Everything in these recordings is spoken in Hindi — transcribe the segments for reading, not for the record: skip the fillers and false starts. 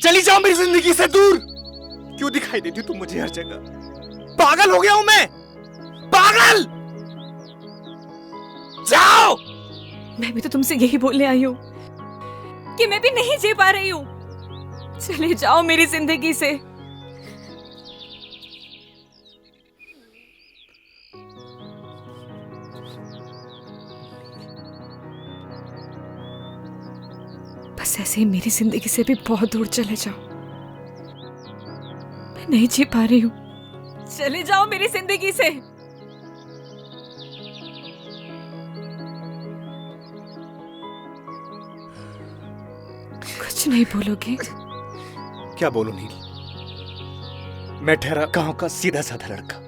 चली जाओ मेरी जिंदगी से दूर। क्यों दिखाई देती तुम मुझे हर जगह? पागल हो गया हूं मैं, पागल। जाओ। मैं भी तो तुमसे यही बोलने आई हूँ कि मैं भी नहीं जी पा रही हूँ। चले जाओ मेरी जिंदगी से। बस ऐसे ही मेरी जिंदगी से भी बहुत दूर चले जाओ। मैं नहीं जी पा रही हूँ। चले जाओ मेरी जिंदगी से। कुछ नहीं बोलोगे? क्या बोलूं नील? मैं ठहरा गांव का सीधा साधा लड़का।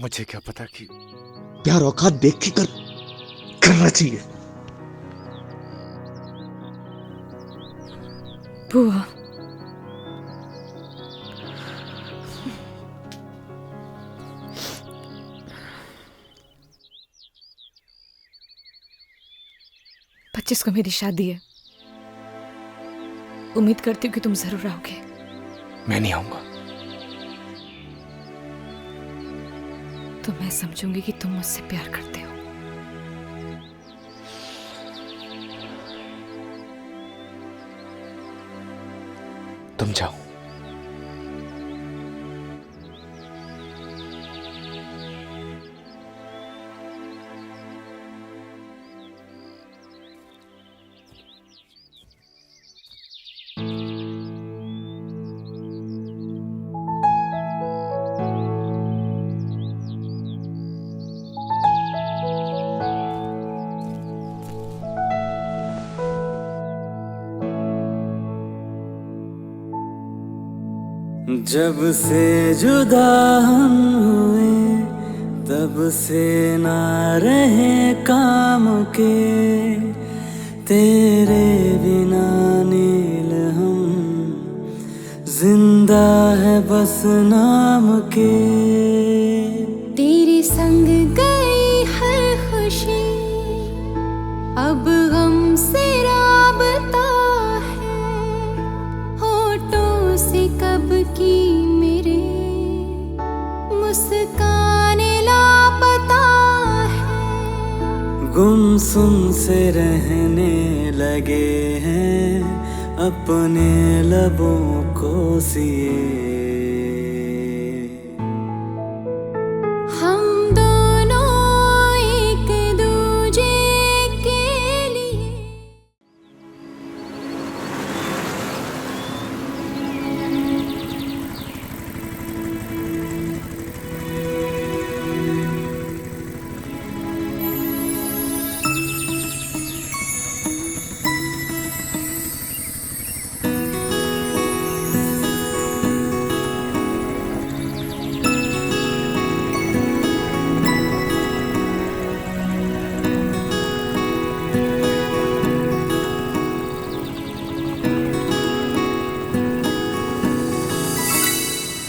मुझे क्या पता कि प्यार औकात देख के करना चाहिए। बुआ, पच्चीस को मेरी शादी है। उम्मीद करती हूँ कि तुम जरूर आओगे। मैं नहीं आऊंगा। तो मैं समझूंगी कि तुम मुझसे प्यार करते हो। तुम जाओ। जब से जुदा हम हुए तब से ना रहे काम के, तेरे बिना नील हम जिंदा है बस नाम के। तेरे संग गई हर खुशी अब हमसे राबता है, होठों से कब की मेरे मुस्कान लापता है। गुमसुम से रहने लगे हैं अपने लबों को सिए। हम दोनों एक दूजे के लिए।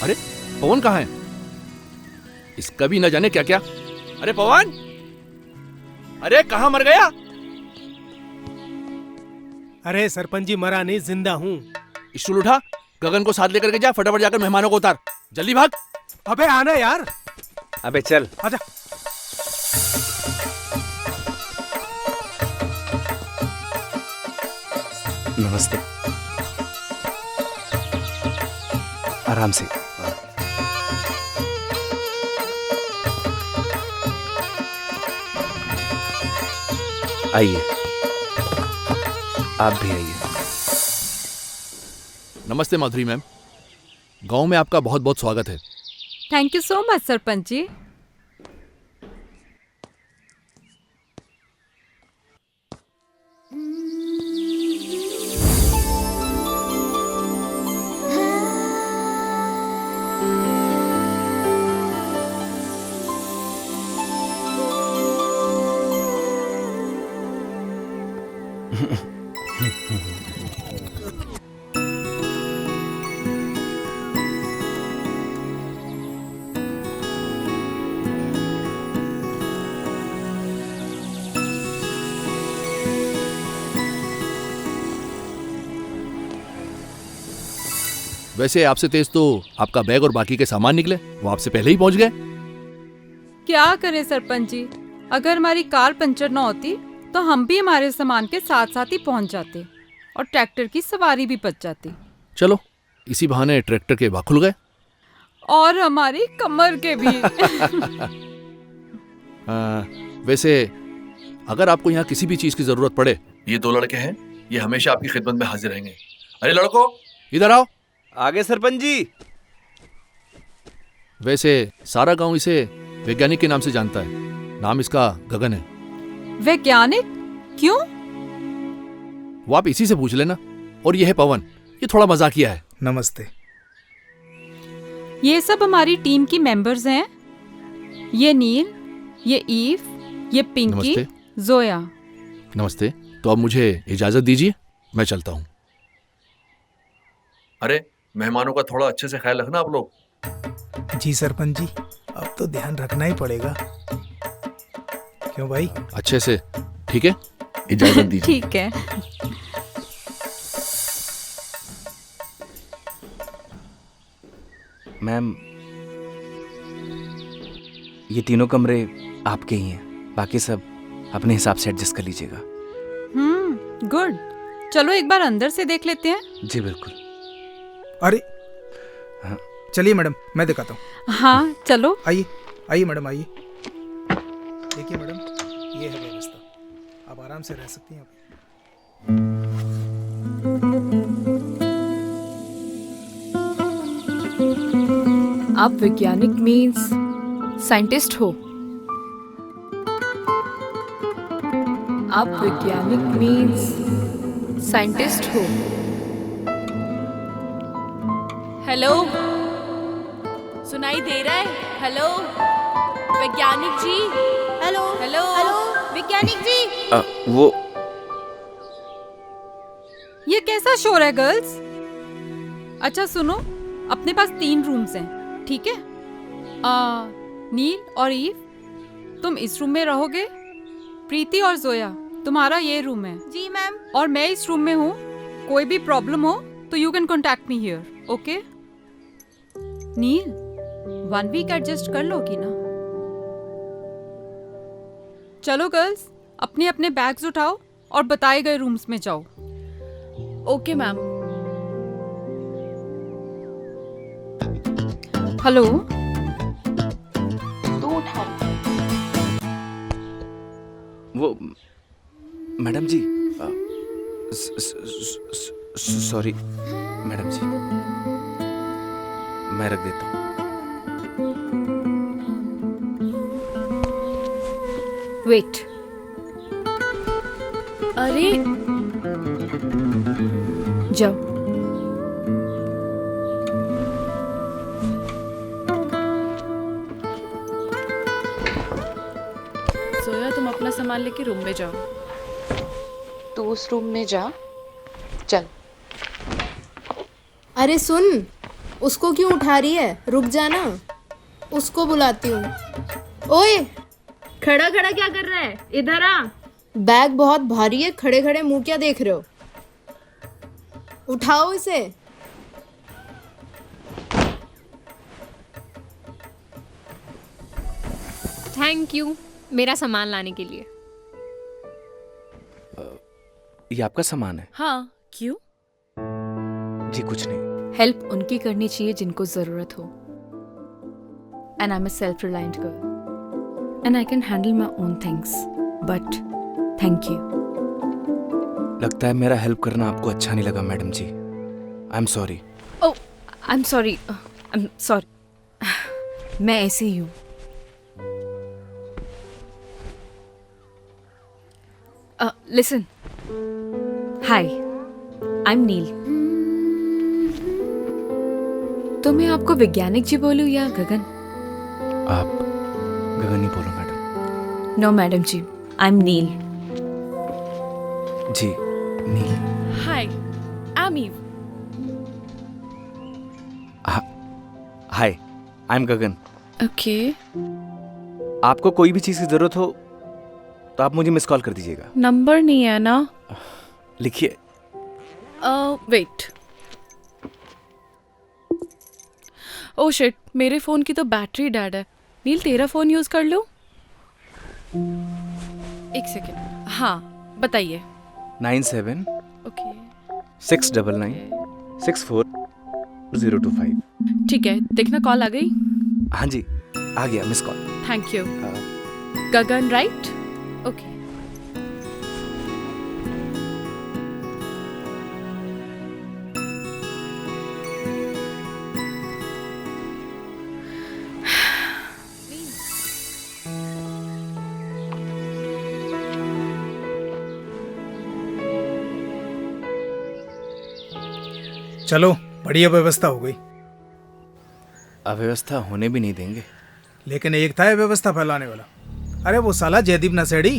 अरे पवन कहाँ है? इसका भी न जाने क्या क्या। अरे पवन, अरे कहाँ मर गया? अरे सरपंच जी मरा नहीं, जिंदा हूँ। स्टूल उठा, गगन को साथ लेकर के जा, फटाफट जाकर मेहमानों को उतार। जल्दी भाग। अबे आना यार। अबे चल। आजा। नमस्ते। आराम से। आइए, आप भी आइए। नमस्ते माधुरी मैम, गांव में आपका बहुत बहुत स्वागत है। Thank you so much sarpanch ji. वैसे आपसे तेज तो आपका बैग और बाकी के सामान निकले, वो आपसे पहले ही पहुंच गए। क्या करें सरपंच जी, अगर हमारी कार पंचर न होती तो हम भी हमारे सामान के साथ साथ ही पहुंच जाते और ट्रैक्टर की सवारी भी बच जाती। चलो इसी बहाने ट्रैक्टर के बाग खुल गए। और हमारी कमर के भी। वैसे अगर आपको यहाँ किसी भी चीज की जरूरत पड़े, ये दो लड़के हैं, ये हमेशा आपकी खिदमत में हाजिर रहेंगे। अरे लड़को इधर आओ। आगे सरपंच जी। वैसे सारा गांव इसे वैज्ञानिक के नाम से जानता है, नाम इसका गगन है। वैज्ञानिक? क्यों? वो आप इसी से पूछ लेना। और ये है पवन, ये थोड़ा मजाकिया है। नमस्ते। ये सब हमारी टीम की मेंबर्स हैं। ये नील, ये ईव, ये पिंकी, नमस्ते। जोया। नमस्ते। तो अब मुझे इजाजत दीजिए, मैं चलता हूँ। अरे मेहमानों का थोड़ा अच्छे से ख्याल रखना आप लोग। जी सरपंच जी, अब तो ध्यान रखना ही पड़ेगा। क्यों भाई? अच्छे से, ठीक है? इजाजत दीजिए। ठीक है। मैम, ये तीनों कमरे आपके ही हैं, बाकी सब अपने हिसाब से एडजस्ट कर लीजिएगा। गुड। चलो एक बार अंदर से देख लेते हैं। जी बिल्कुल। अरे हाँ। चलिए मैडम, मैं दिखाता हूँ। हाँ चलो। आइए आइए मैडम, आइए। देखिए मैडम, ये है व्यवस्था, आप आराम से रह सकती हैं। आप वैज्ञानिक मीन्स साइंटिस्ट हो? आप वैज्ञानिक मीन्स साइंटिस्ट हो? हेलो, सुनाई दे रहा है? हेलो वैज्ञानिक जी। हेलो हेलो हेलो वैज्ञानिक जी। वो ये कैसा शोर है गर्ल्स? अच्छा सुनो, अपने पास 3 रूम्स हैं, ठीक है? नील और ईव तुम इस रूम में रहोगे। प्रीति और जोया तुम्हारा ये रूम है। जी मैम। और मैं इस रूम में हूँ। कोई भी प्रॉब्लम हो तो you can contact me here, okay? Neel, 1 week adjust कर लोगी ना? चलो गर्ल्स, अपने अपने बैग्स उठाओ और बताए गए रूम्स में जाओ। Okay ma'am. हेलो। वो मैडम जी, सॉरी मैडम जी, मैं रख देता हूँ। वेट। अरे जाओ। सोया, तुम अपना सामान लेके रूम में जाओ। तू उस रूम में जा, चल। अरे सुन, उसको क्यों उठा रही है? रुक जाना, उसको बुलाती हूँ। ओए, खड़ा खड़ा क्या कर रहा है? इधर आ। बैग बहुत भारी है, खड़े खड़े मुंह क्या देख रहे हो? उठाओ इसे। थैंक यू मेरा सामान लाने के लिए। ये आपका सामान है? हाँ, क्यों? जी कुछ नहीं। हेल्प उनकी करनी चाहिए जिनको जरूरत हो। And I am a self reliant girl and I can handle my own things, but thank you. लगता है मेरा हेल्प करना आपको अच्छा नहीं लगा madam ji. I am sorry. Oh, I am sorry, I am sorry. मैं ऐसे ही हूँ। Listen, hi, I am Neel. तो मैं आपको वैज्ञानिक जी बोलूं या गगन? आप गगन ही बोलो madam. No madam ji, I am Neel. जी Neel. Hi, I am Eve. Hi, I am Gagan. Okay. आपको कोई भी चीज़ की ज़रूरत हो तो आप मुझे मिस कॉल कर दीजिएगा। नंबर नहीं है ना? लिखिए। वेट। ओ शिट, मेरे फ़ोन की तो बैटरी डेड है। नील तेरा फ़ोन यूज़ कर लूँ? एक सेकेंड। हाँ बताइए। 97 ओके 699 64 025। ठीक है, देखना कॉल आ गई। हाँ जी, आ गया miss call. Thank you. Gagan right? Okay. चलो, बढ़िया व्यवस्था हो गई। अव्यवस्था होने भी नहीं देंगे। लेकिन एक था व्यवस्था फैलाने वाला। अरे वो साला जयदीप नशेड़ी,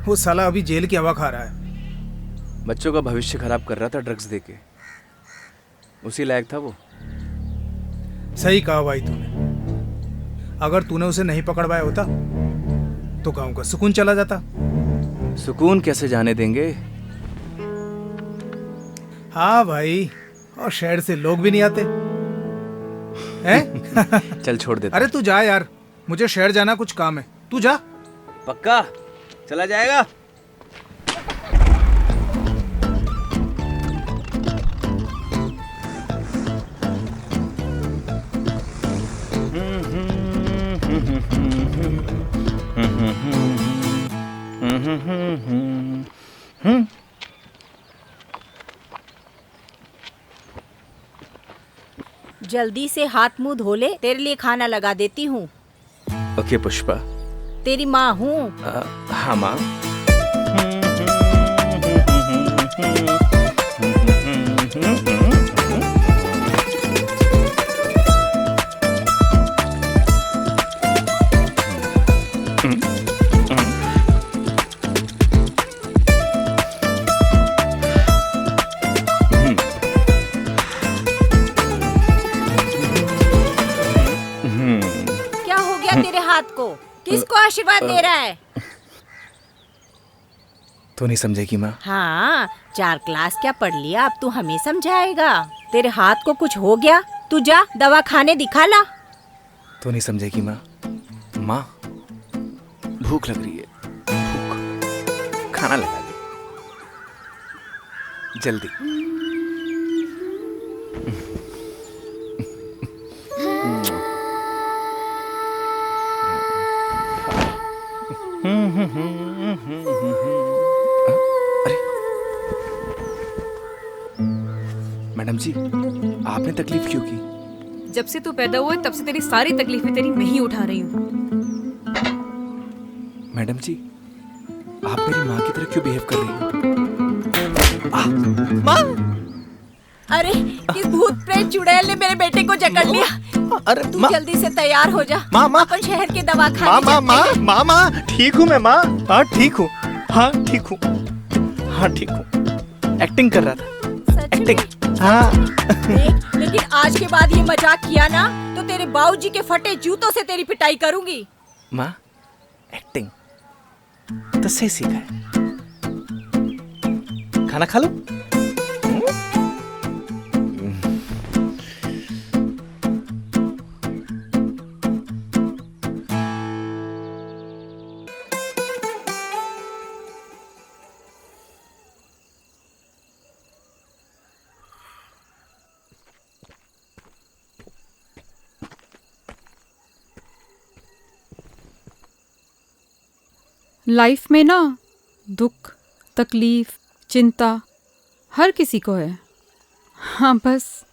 वो साला अभी जेल की हवा खा रहा है। बच्चों का भविष्य खराब कर रहा था ड्रग्स देके, उसी लायक था वो। सही कहा भाई तूने। अगर तूने उसे नहीं पकड़वाया होता तो गांव का सुकून चला जाता। सुकून कैसे जाने देंगे? हाँ भाई, और शहर से लोग भी नहीं आते हैं? चल छोड़ दे। अरे तू जा यार, मुझे शहर जाना, कुछ काम है। तू जा। पक्का चला जाएगा? जल्दी से हाथ मुंह धो ले, तेरे लिए खाना लगा देती हूँ। ओके पुष्पा। तेरी माँ हूँ। हाँ माँ। क्या हो गया तेरे हाथ को? किसको आशीर्वाद दे रहा है? तू नहीं समझेगी माँ। हाँ, 4 क्लास क्या पढ़ लिया, अब तू हमें समझाएगा? तेरे हाथ को कुछ हो गया, तू जा दवा खाने दिखा ला। तू नहीं समझेगी माँ। माँ भूख लग रही है, भूख। खाना लगा दे जल्दी। अरे मैडम जी, आपने तकलीफ क्यों की? जब से तू पैदा हुआ तब से तेरी सारी तकलीफें तेरी मैं ही उठा रही हूँ। मैडम जी, आप मेरी माँ की तरह क्यों बिहेव कर रही हो? माँ! अरे किस भूत प्रेत चुड़ैल ने मेरे बेटे को जकड़ लिया। अरे तू जल्दी से तैयार हो जा। माँ अपन शहर के दवाखाने माँ ठीक हूँ मैं माँ। हाँ ठीक हूँ, हाँ ठीक हूँ, हाँ ठीक हूँ। एक्टिंग कर रहा था, एक्टिंग। हाँ लेकिन आज के बाद ये मजाक किया ना तो तेरे बाबूजी के फटे जूतों से तेरी पिटाई करूंगी। माँ एक्टिंग तो सही सीखा है। खाना खा लो। लाइफ में ना दुख, तकलीफ, चिंता हर किसी को है। हाँ, बस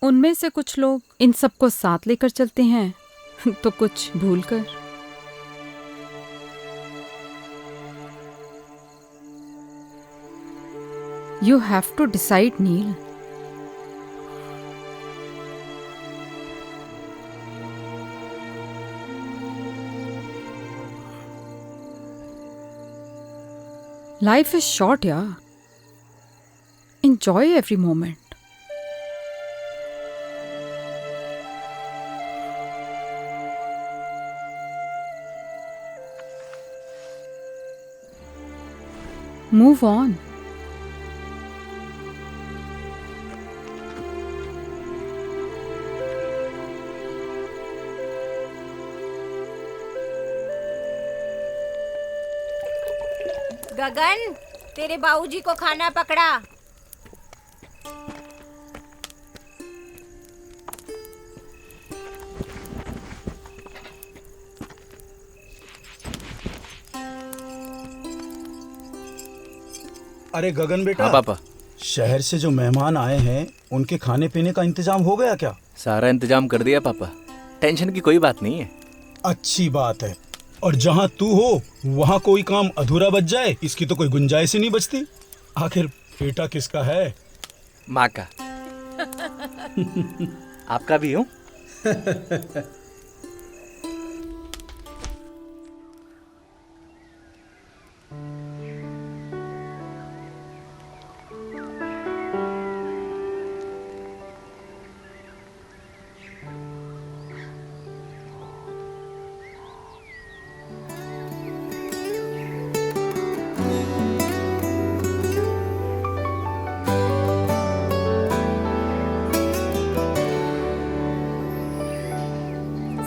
उनमें से कुछ लोग इन सबको साथ लेकर चलते हैं तो कुछ भूलकर। You have to decide, Neil. Life is short, yeah. Enjoy every moment. Move on. गगन, तेरे बाबूजी को खाना पकड़ा। अरे गगन बेटा। हाँ पापा। शहर से जो मेहमान आए हैं उनके खाने पीने का इंतजाम हो गया क्या? सारा इंतजाम कर दिया पापा, टेंशन की कोई बात नहीं है। अच्छी बात है। और जहाँ तू हो वहाँ कोई काम अधूरा बच जाए इसकी तो कोई गुंजाइश ही नहीं बचती। आखिर बेटा किसका है? माँ का। आपका भी हूँ।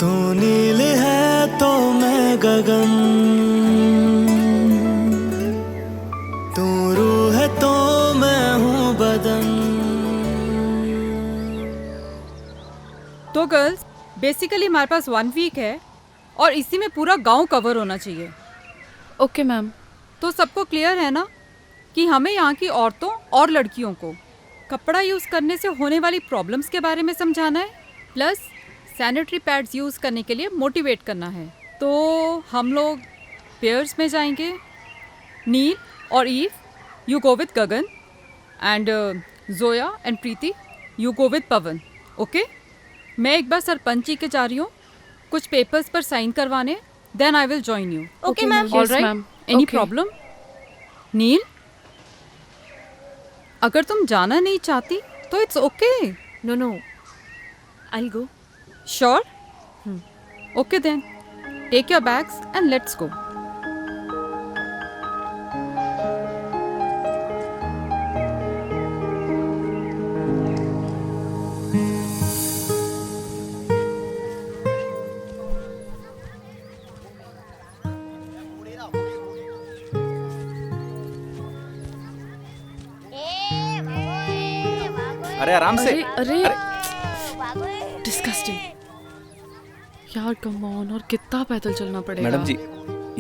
तू नील है तो मैं गगन, तू रूह है तो मैं हूँ बदन। तो गर्ल्स, बेसिकली हमारे पास 1 वीक है और इसी में पूरा गांव कवर होना चाहिए। Okay ma'am. तो सबको क्लियर है ना कि हमें यहाँ की औरतों और लड़कियों को कपड़ा यूज़ करने से होने वाली प्रॉब्लम्स के बारे में समझाना है, प्लस सैनिटरी पैड्स यूज़ करने के लिए मोटिवेट करना है। तो हम लोग पेयर्स में जाएंगे। नील और Eve, you go with Gagan, and Zoya and Preeti, you go with Pawan. Okay, मैं एक बार सरपंच जी के जा रही हूँ कुछ पेपर्स पर साइन करवाने, then I will join you. Okay ma'am. Alright, any problem? Neel, अगर तुम जाना नहीं चाहती तो it's okay. No no, I go. Sure? Okay then, take your bags and let's go. अरे आराम से। अरे डिस्गस्टिंग यार, कम ऑन। और कितना पैदल चलना पड़ेगा? मैडम जी,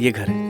ये घर है।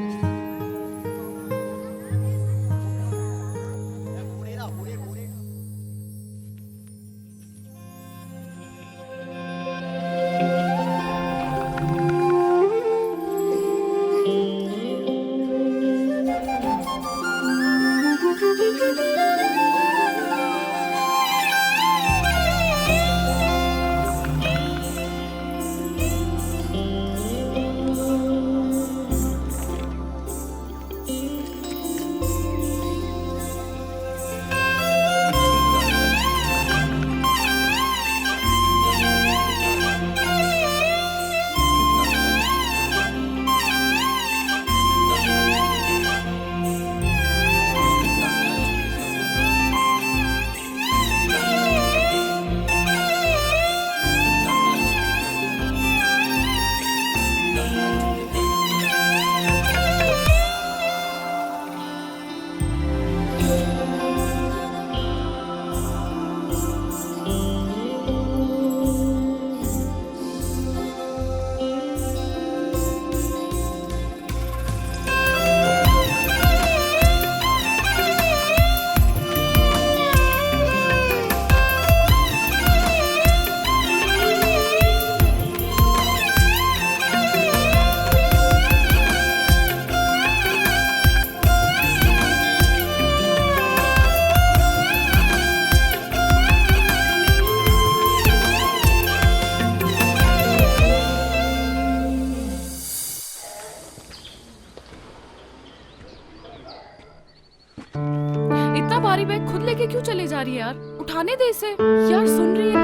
भारी बैग खुद लेके क्यों चले जा रही है यार? उठाने दे इसे यार। सुन रही है?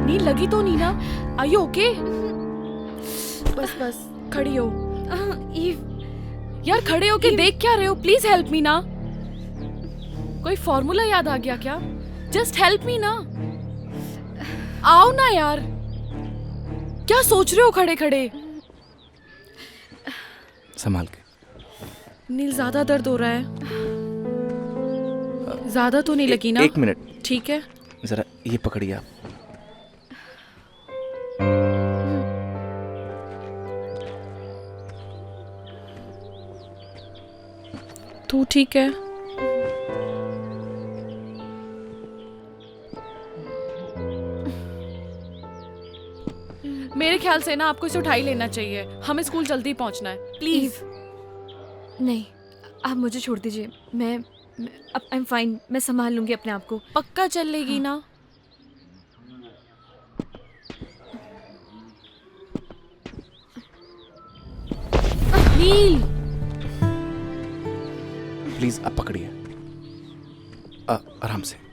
नींद लगी तो नहीं ना? Are you okay? बस बस खड़ी हो। यार खड़े होके देख क्या रहे हो? प्लीज हेल्प मी ना। कोई फॉर्मूला याद आ गया क्या? जस्ट हेल्प मी ना। आओ ना यार, क्या सोच रहे हो खड़े खड़े? संभाल के। नील ज्यादा दर्द हो रहा है? ज्यादा तो नहीं लगी ना? 1 मिनट। ठीक है, जरा ये पकड़िए आप। तू ठीक है? मेरे ख्याल से ना आपको इसे उठा ही लेना चाहिए। हमें स्कूल जल्दी पहुंचना है, प्लीज। नहीं, आप मुझे छोड़ दीजिए। मैं आई एम फाइन, मैं संभाल लूंगी अपने आप को। पक्का चल लेगी ना? नील, प्लीज आप पकड़िए, आराम से।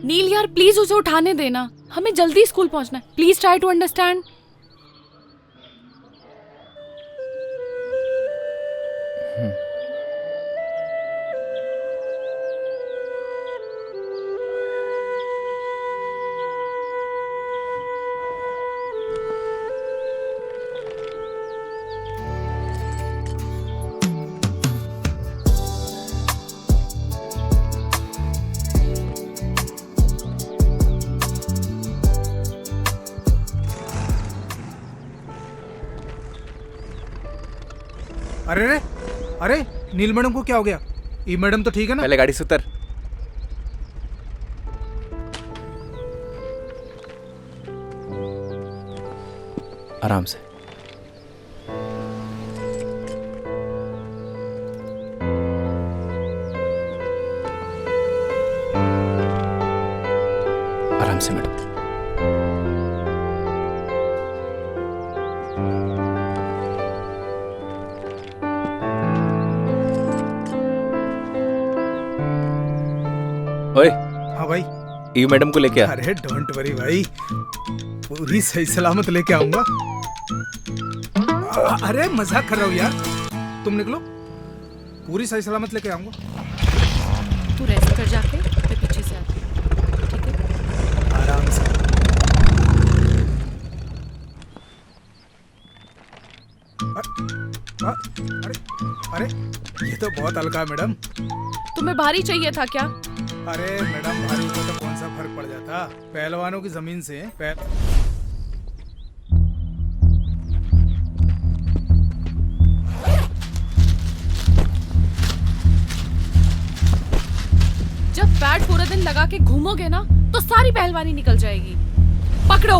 नील यार प्लीज उसे उठाने देना, हमें जल्दी स्कूल पहुंचना है। Please try to understand. अरे रे, अरे नील मैडम को क्या हो गया? ई मैडम तो ठीक है ना? पहले गाड़ी से उतर। आराम से। आराम से मैडम। ओए। हाँ भाई। ई मैडम को लेके आ। अरे डोंट वरी भाई, पूरी सही सलामत लेके आऊंगा। अरे मजाक कर रहा हूँ यार, तुम निकलो, पूरी सही सलामत लेके आऊंगा। तू रेस्ट कर जाके, मैं पीछे से आती हूँ, ठीक है? आराम से। अरे अरे ये तो बहुत हल्का है मैडम। तुम्हें भारी चाहिए था क्या? अरे मैडम भारी को तो कौन सा फर्क पड़ जाता, पहलवानों की जमीन से जब पैड पूरा दिन लगा के घूमोगे ना तो सारी पहलवानी निकल जाएगी। पकड़ो,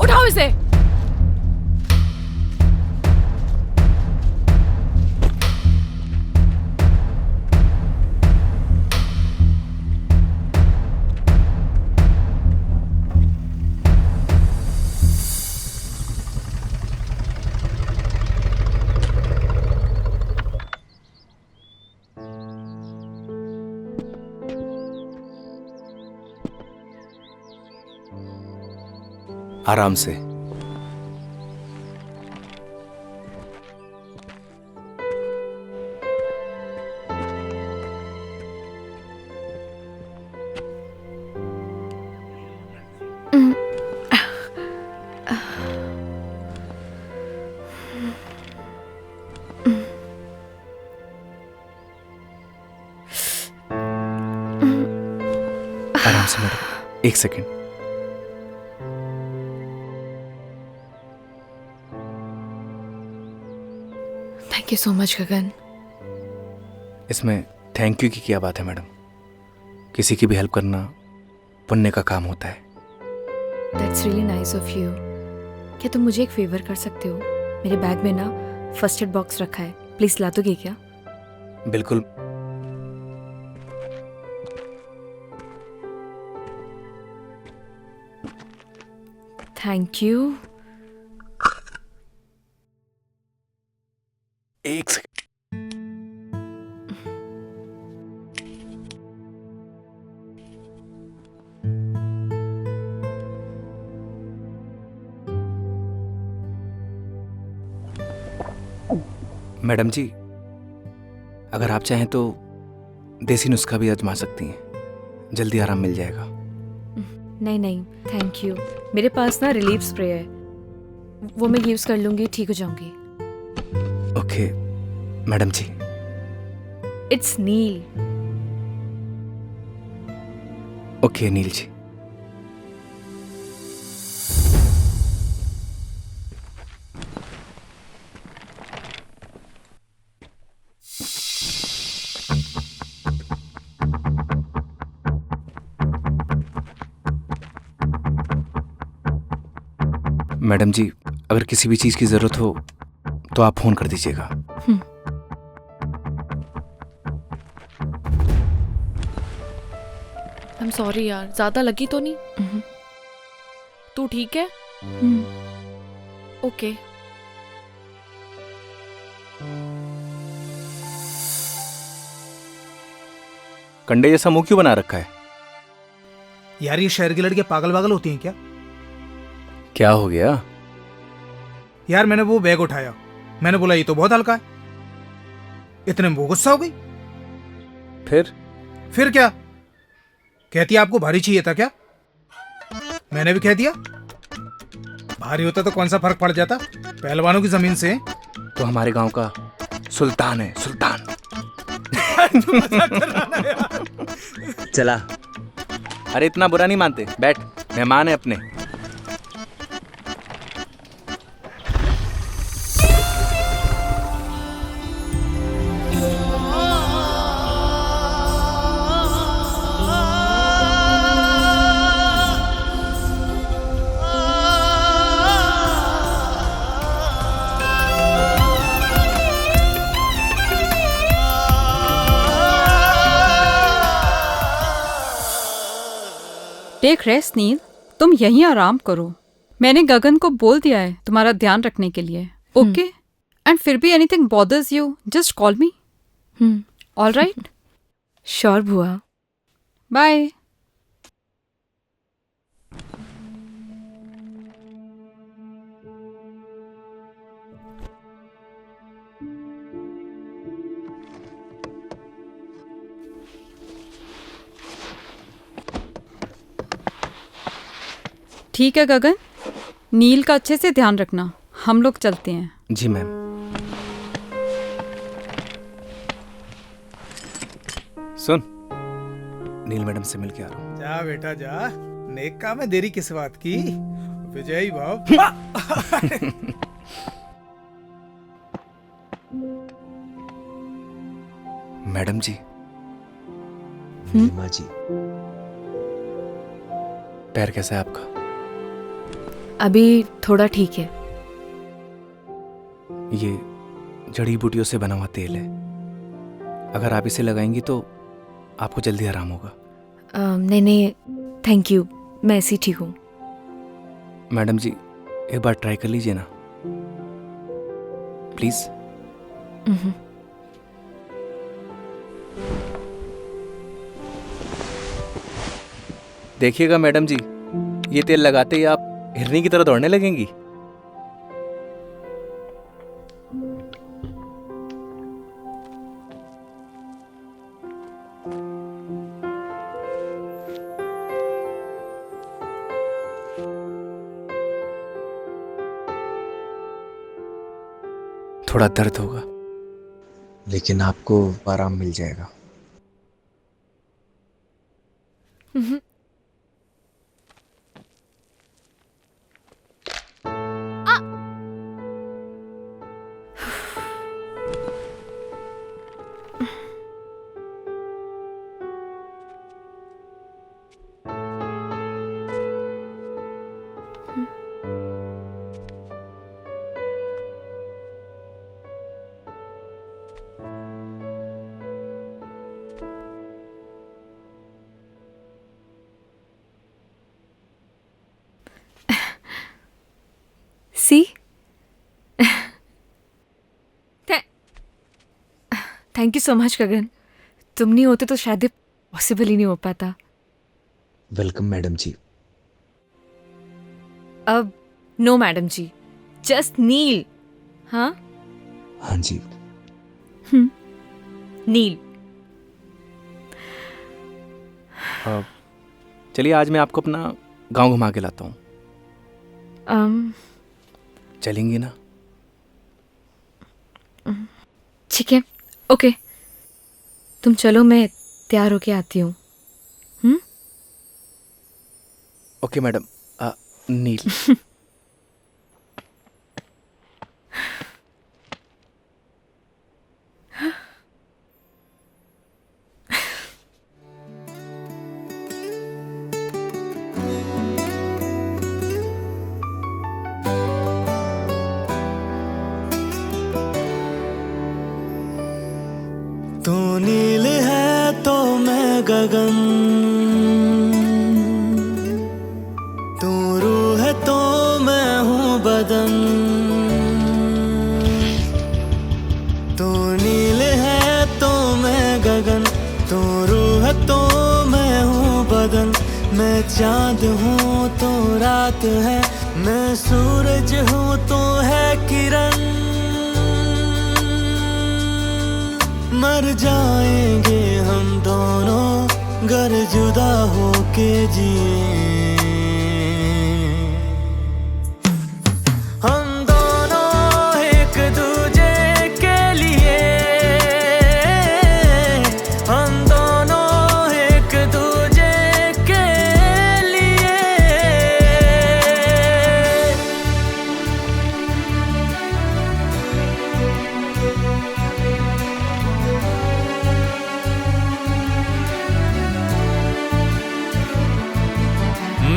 उठाओ इसे। आराम से। आराम से madam, 1 second. Thank you so much Gagan. इसमें थैंक यू की क्या बात है मैडम? किसी की भी हेल्प करना पुण्य का काम होता है। That's really nice of you. क्या तुम मुझे एक फेवर कर सकते हो? मेरे बैग में ना फर्स्ट एड बॉक्स रखा है, प्लीज ला दोगे क्या? बिल्कुल। Thank you. 1 second. Madam ji, अगर आप चाहें तो देसी नुस्खा भी आजमा सकती हैं, जल्दी आराम मिल जाएगा। नहीं नहीं थैंक यू, मेरे पास ना रिलीफ स्प्रे है, वो मैं यूज़ कर लूँगी, ठीक हो जाऊँगी। Okay madam ji. It's Neel. Okay Neel ji. Madam ji, अगर किसी भी चीज़ की ज़रूरत हो तो आप फ़ोन कर दीजिएगा। I'm sorry यार, ज्यादा लगी तो नहीं? तू ठीक है? ओके। कंडे जैसा मुंह क्यों बना रखा है? यार ये शहर की लड़कियां पागल वागल होती हैं क्या? क्या हो गया? यार मैंने वो बैग उठाया, मैंने बोला ये तो बहुत हल्का है, इतने में वो गुस्सा हो गई। फिर क्या कहती है, आपको भारी चाहिए था क्या? मैंने भी कह दिया भारी होता तो कौन सा फर्क पड़ जाता, पहलवानों की जमीन से। तो हमारे गांव का सुल्तान है, सुल्तान। चला, अरे इतना बुरा नहीं मानते, बैठ, मेहमान है अपने। टेक रेस्ट नील, तुम यहीं आराम करो। मैंने गगन को बोल दिया है तुम्हारा ध्यान रखने के लिए, ओके? एंड फिर भी anything bothers you, just call me. All right? Sure बुआ। बाय। ठीक है गगन, नील का अच्छे से ध्यान रखना, हम लोग चलते हैं। जी मैम। सुन, नील मैडम से मिल के आ रहा हूँ। जा बेटा जा, नेक काम है, देरी किस बात की। विजयी भाव। मैडम जी। माँ जी। पैर कैसा है आपका? अभी थोड़ा ठीक है। ये जड़ी बूटियों से बना हुआ तेल है, अगर आप इसे लगाएंगी तो आपको जल्दी आराम होगा। नहीं नहीं थैंक यू, मैं ऐसी ठीक हूँ। मैडम जी एक बार ट्राई कर लीजिए ना प्लीज। देखिएगा मैडम जी, ये तेल लगाते ही आप हिरनी की तरह दौड़ने लगेंगी। थोड़ा दर्द होगा, लेकिन आपको आराम मिल जाएगा। सी थैंक यू सो मच गगन, तुम नहीं होते तो शायद पॉसिबल ही नहीं हो पाता। वेलकम मैडम जी। अब नो मैडम जी, जस्ट नील। हाँ हाँ जी। नील। चलिए आज मैं आपको अपना गांव घुमा के लाता हूँ। um, चलेंगी ना? ठीक है, ओके, तुम चलो, मैं तैयार होके आती हूँ। Okay madam. नील। तू नील है तो मैं गगन, तू रूह है तो मैं हूँ बदन। तू नील है तो मैं गगन, तू रूह है तो मैं हूँ बदन। मैं चांद हूँ तो रात है, मैं सूरज हूँ तो है किरण। मर जाएंगे हम दोनों गर जुदा होके जिए। हम दोनों एक दूजे के लिए, हम दोनों एक दूजे के लिए।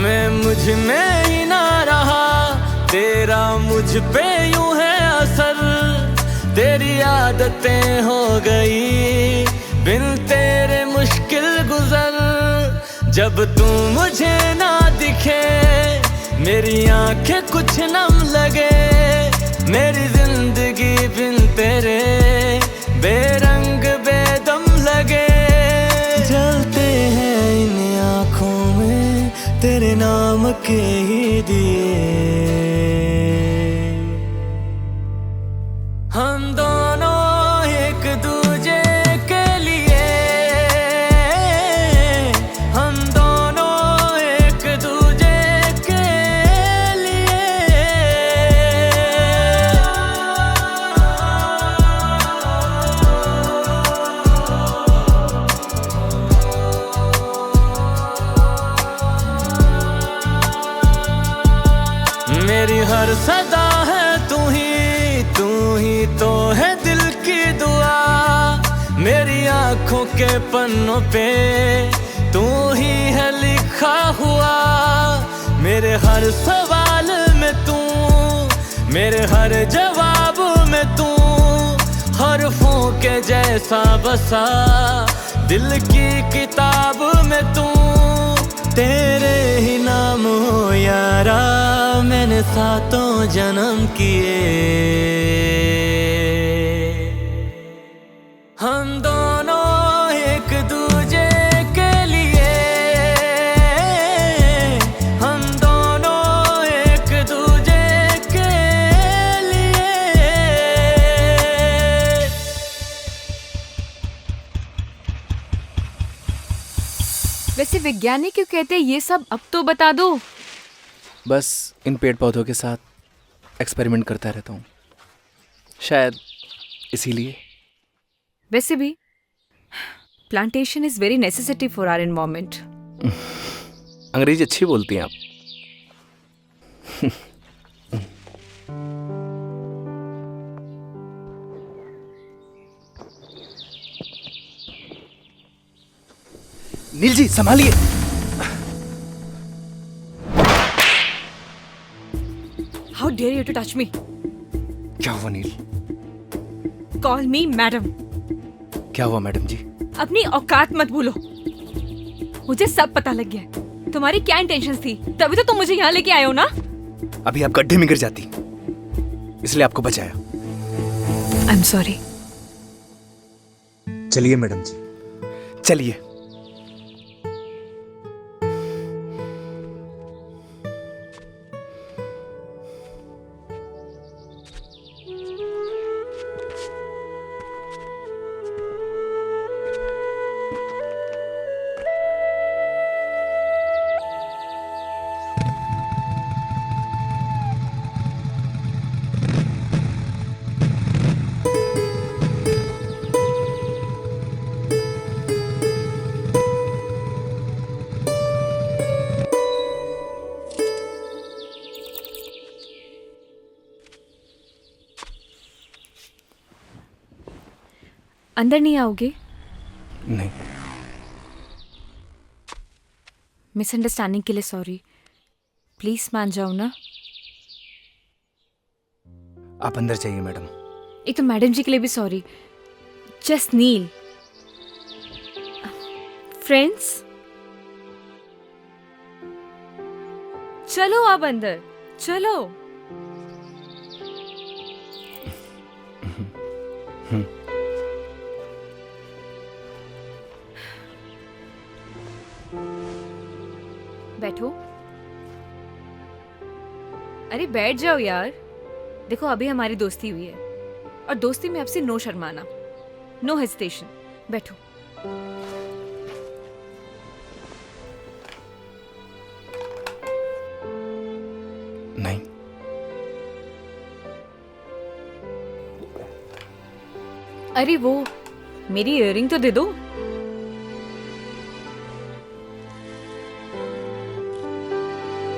मैं मुझ में ही ना रहा, तेरा मुझ पे यूं है असर। तेरी आदतें हो गई बिन तेरे मुश्किल गुजर। जब तू मुझे ना दिखे मेरी आंखें कुछ नम लगे। मेरी जिंदगी बिन तेरे बेरंग बेदम लगे। जलते हैं इन आँखों में तेरे नाम के ही दिए। हम दोनों एक दूजे के लिए, हम दोनों एक दूजे के लिए। मेरी हर सदा है तू ही तो है दिल की दुआ। मेरी आंखों के पन्नों पे तू ही है लिखा हुआ। मेरे हर सवाल में तू, मेरे हर जवाब में तू, हरफों के जैसा बसा दिल की किताब में तू। तेरे ही नाम हो यारा मैंने सातों जन्म किए। हम दोनों एक दूजे के लिए, हम दोनों एक दूजे के लिए। वैसे वैज्ञानिक क्यों कहते हैं ये सब, अब तो बता दो। बस इन पेड़ पौधों के साथ एक्सपेरिमेंट करता रहता हूँ, शायद इसीलिए। वैसे भी plantation is very necessity for our environment. अंग्रेजी अच्छी बोलती हैं आप। नील जी संभालिए। How dare you to touch me? क्या हुआ नील? Call me madam. क्या हुआ मैडम जी? अपनी औकात मत भूलो। मुझे सब पता लग गया है तुम्हारी क्या इंटेंशंस थी, तभी तो तुम मुझे यहाँ लेके आए हो ना। अभी आप गड्ढे में गिर जाती, इसलिए आपको बचाया। आई एम सॉरी। चलिए मैडम जी, चलिए। अंदर नहीं आओगे? नहीं। मिसअंडरस्टैंडिंग के लिए सॉरी। प्लीज मान जाओ ना। आप अंदर जाइए मैडम। एक तो मैडम जी के लिए भी सॉरी। जस्ट नील। फ्रेंड्स, चलो आप अंदर चलो। बैठो। अरे बैठ जाओ यार। देखो अभी हमारी दोस्ती हुई है और दोस्ती में आपसे नो शर्माना, नो हेजिटेशन। बैठो। नहीं। अरे वो मेरी इयररिंग तो दे दो।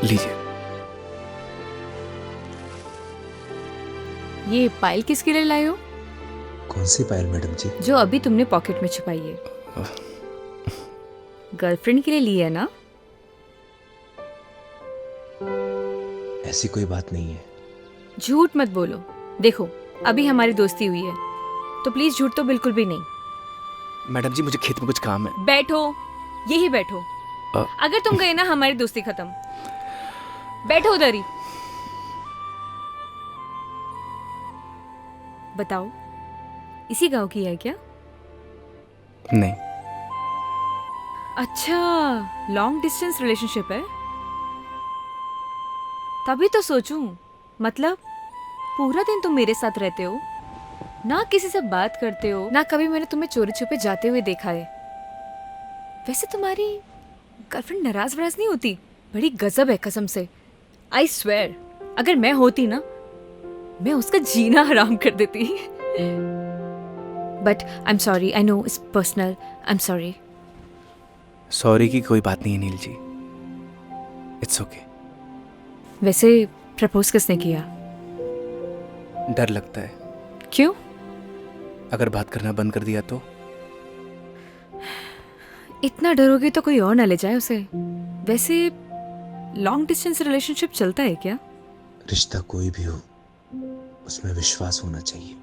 लीजिए। ये पायल किसके लिए लाए हो? कौन सी पायल मैडम जी? जो अभी तुमने पॉकेट में छुपाई है। गर्लफ्रेंड के लिए ली है ना? ऐसी कोई बात नहीं है। झूठ मत बोलो। देखो अभी हमारी दोस्ती हुई है तो प्लीज झूठ तो बिल्कुल भी नहीं। मैडम जी मुझे खेत में कुछ काम है। बैठो, यही बैठो। अगर तुम गए ना हमारी दोस्ती खत्म। बैठो उधर ही। बताओ इसी गांव की है क्या? नहीं। अच्छा, लॉन्ग डिस्टेंस रिलेशनशिप है। तभी तो सोचूं, मतलब पूरा दिन तुम मेरे साथ रहते हो, ना किसी से बात करते हो, ना कभी मैंने तुम्हें चोरी छुपे जाते हुए देखा है। वैसे तुम्हारी गर्लफ्रेंड नाराज वराज नहीं होती? बड़ी गजब है कसम से। आई स्वेयर, अगर मैं होती ना, मैं उसका जीना हराम कर देती। But I am sorry, I know it's personal, I am sorry. Sorry की कोई बात नहीं है नील जी, इट्स ओके। वैसे प्रपोज किसने किया? डर लगता है। क्यों? अगर बात करना बंद कर दिया तो? इतना डरोगे तो कोई और ना ले जाए उसे। वैसे लॉन्ग डिस्टेंस रिलेशनशिप चलता है क्या? रिश्ता कोई भी हो, उसमें विश्वास होना चाहिए।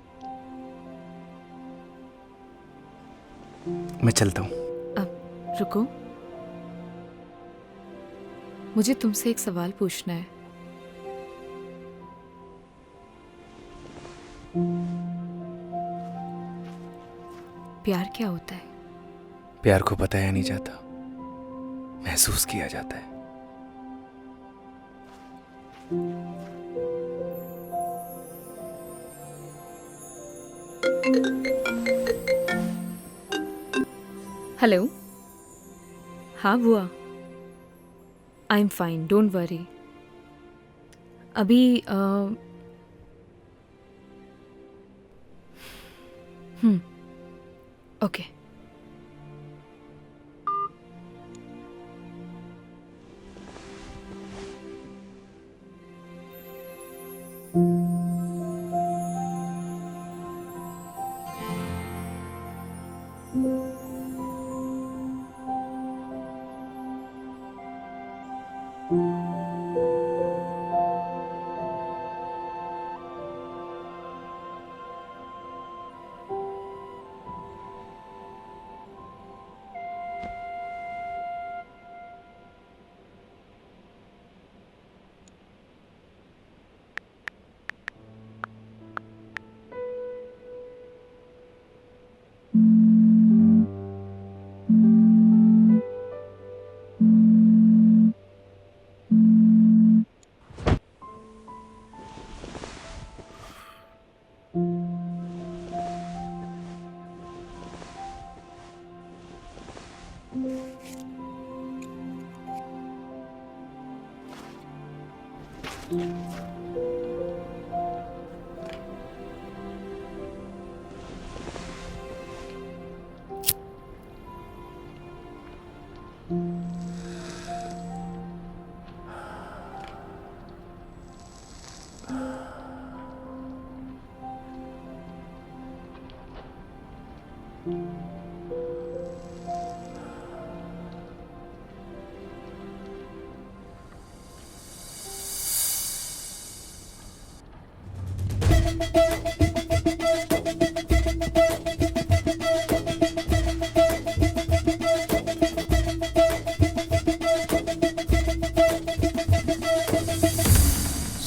मैं चलता हूँ। अब रुको, मुझे तुमसे एक सवाल पूछना है। प्यार क्या होता है? प्यार को बताया नहीं जाता, महसूस किया जाता है। हेलो। हाँ बुआ, आई एम फाइन, डोंट वरी। अभी ओके।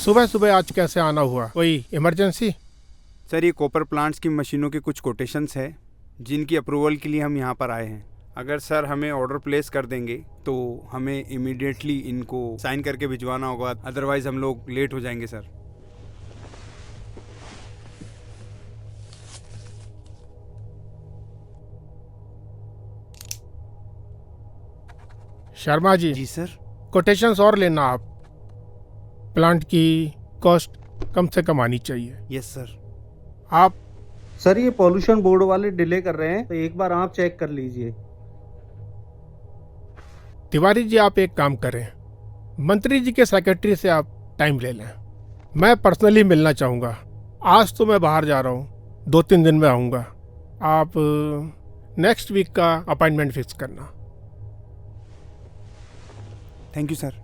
सुबह सुबह आज कैसे आना हुआ? कोई इमरजेंसी? सर ये कॉपर प्लांट्स की मशीनों के कुछ कोटेशंस है जिनकी अप्रूवल के लिए हम यहाँ पर आए हैं। अगर सर हमें ऑर्डर प्लेस कर देंगे तो हमें इमीडिएटली इनको साइन करके भिजवाना होगा, अदरवाइज हम लोग लेट हो जाएंगे सर। शर्मा जी। जी सर। कोटेशंस और लेना आप। प्लांट की कॉस्ट कम से कम आनी चाहिए। Yes sir. आप सर ये पॉल्यूशन बोर्ड वाले डिले कर रहे हैं, तो एक बार आप चेक कर लीजिए। तिवारी जी आप एक काम करें, मंत्री जी के सेक्रेटरी से आप टाइम ले लें। मैं पर्सनली मिलना चाहूँगा। आज तो मैं बाहर जा रहा हूँ, 2-3 दिन में आऊँगा। आप नेक्स्ट वीक का अपॉइंटमेंट फिक्स करना। Thank you sir.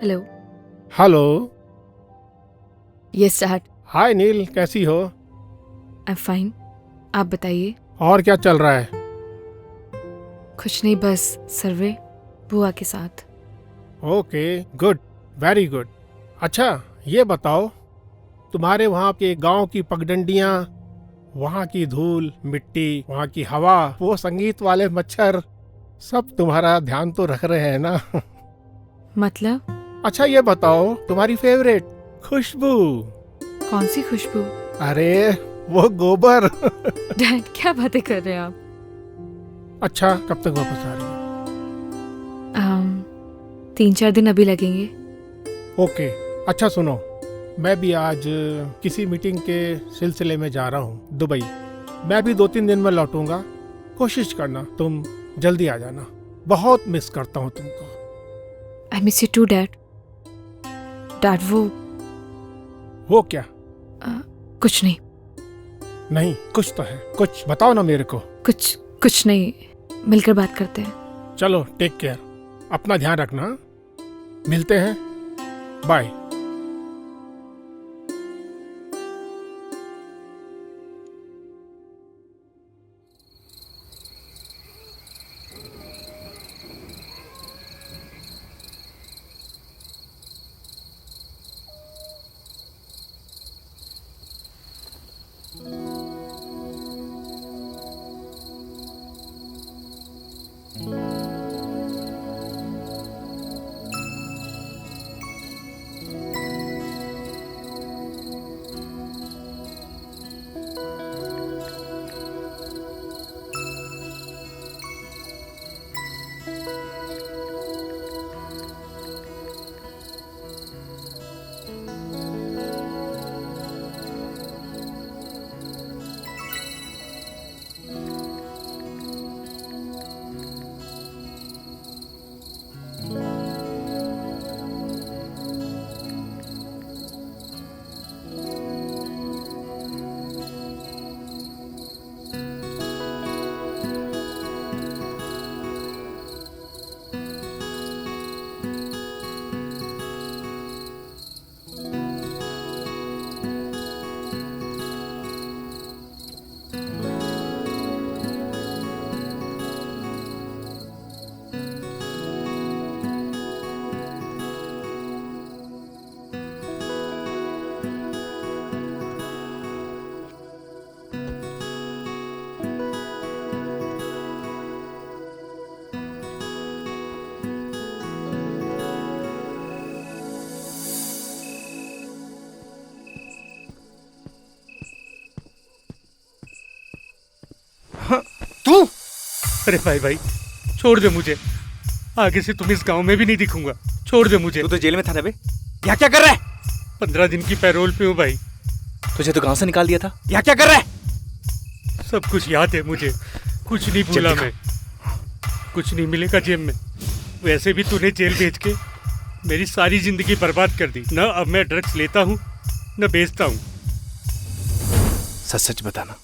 Hello. Hello. Yes dad. Hi Neel, कैसी हो? I am fine. आप बताइए। और क्या चल रहा है? कुछ नहीं, बस सर्वे बुआ के साथ। Okay, good, very good. अच्छा ये बताओ, तुम्हारे वहाँ के गांव की पगडंडियाँ, वहाँ की धूल मिट्टी, वहाँ की हवा, वो संगीत वाले मच्छर, सब तुम्हारा ध्यान तो रख रहे हैं ना? मतलब? अच्छा ये बताओ, तुम्हारी फेवरेट खुशबू? कौन सी खुशबू? अरे वो गोबर। डैड क्या बातें कर रहे हैं आप? अच्छा कब तक वापस आ रही है? 3-4 दिन अभी लगेंगे। ओके। अच्छा सुनो, मैं भी आज किसी मीटिंग के सिलसिले में जा रहा हूँ दुबई। मैं भी 2-3 दिन में लौटूंगा। कोशिश करना तुम जल्दी आ जाना। बहुत मिस करता हूँ तुमको। I miss you too dad. Dad वो क्या? कुछ नहीं। नहीं कुछ तो है, कुछ बताओ ना मेरे को। कुछ नहीं, मिलकर बात करते हैं। चलो टेक केयर, अपना ध्यान रखना। मिलते हैं, बाय। तू? अरे भाई छोड़ दे मुझे, आगे से तुम इस गांव में भी नहीं दिखूंगा। छोड़ दे मुझे। तू तो जेल में था ना बे, यहाँ क्या कर रहा है? 15 दिन की पैरोल पे हूँ भाई। तुझे तो गांव से निकाल दिया था, यहाँ क्या कर रहा है? सब कुछ याद है मुझे, कुछ नहीं भूला मैं। कुछ नहीं मिलेगा जेब में। वैसे भी तूने जेल भेज के मेरी सारी जिंदगी बर्बाद कर दी। न अब मैं ड्रग्स लेता हूँ न बेचता हूँ। सच सच बताना,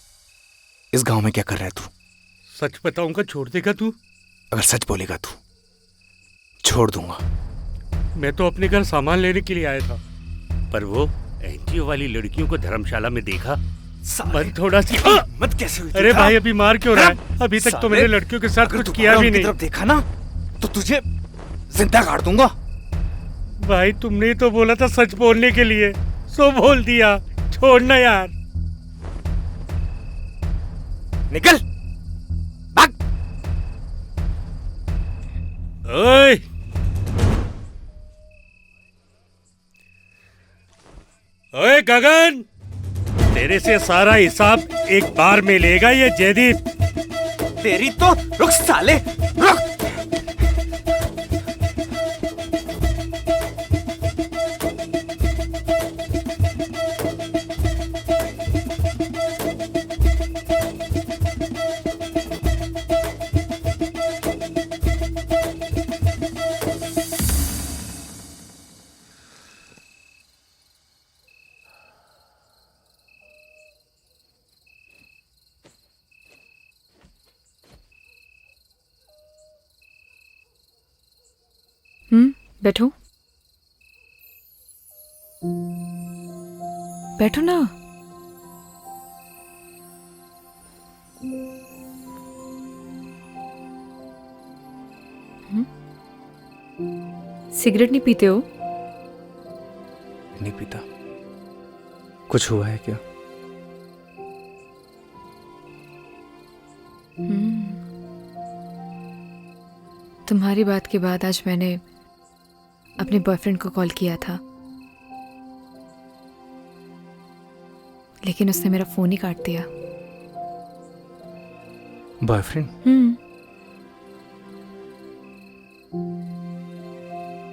इस गांव में क्या कर रहा है तू? सच बताऊंगा, छोड़ देगा तू? अगर सच बोलेगा तू, छोड़ दूंगा। मैं तो अपने घर सामान लेने के लिए आया था, पर वो एनजीओ वाली लड़कियों को धर्मशाला में देखा। मन थोड़ा सी मत कैसे हुई? अरे भाई अभी मार क्यों रहा है? अभी तक तो मैंने लड़कियों के साथ कुछ किया भी नहीं। तरफ देखा ना तो तुझे जिंदा काट दूंगा। भाई तुमने तो बोला था सच बोलने के लिए, सो बोल दिया। छोड़ना यार। निकल भाग। ओए ओए गगन, तेरे से सारा हिसाब एक बार में लेगा ये जयदीप। तेरी तो रुक साले, रुक। बैठो बैठो ना। सिगरेट नहीं पीते हो? नहीं पीता। कुछ हुआ है क्या? तुम्हारी बात के बाद आज मैंने अपने बॉयफ्रेंड को कॉल किया था, लेकिन उसने मेरा फोन ही काट दिया। बॉयफ्रेंड?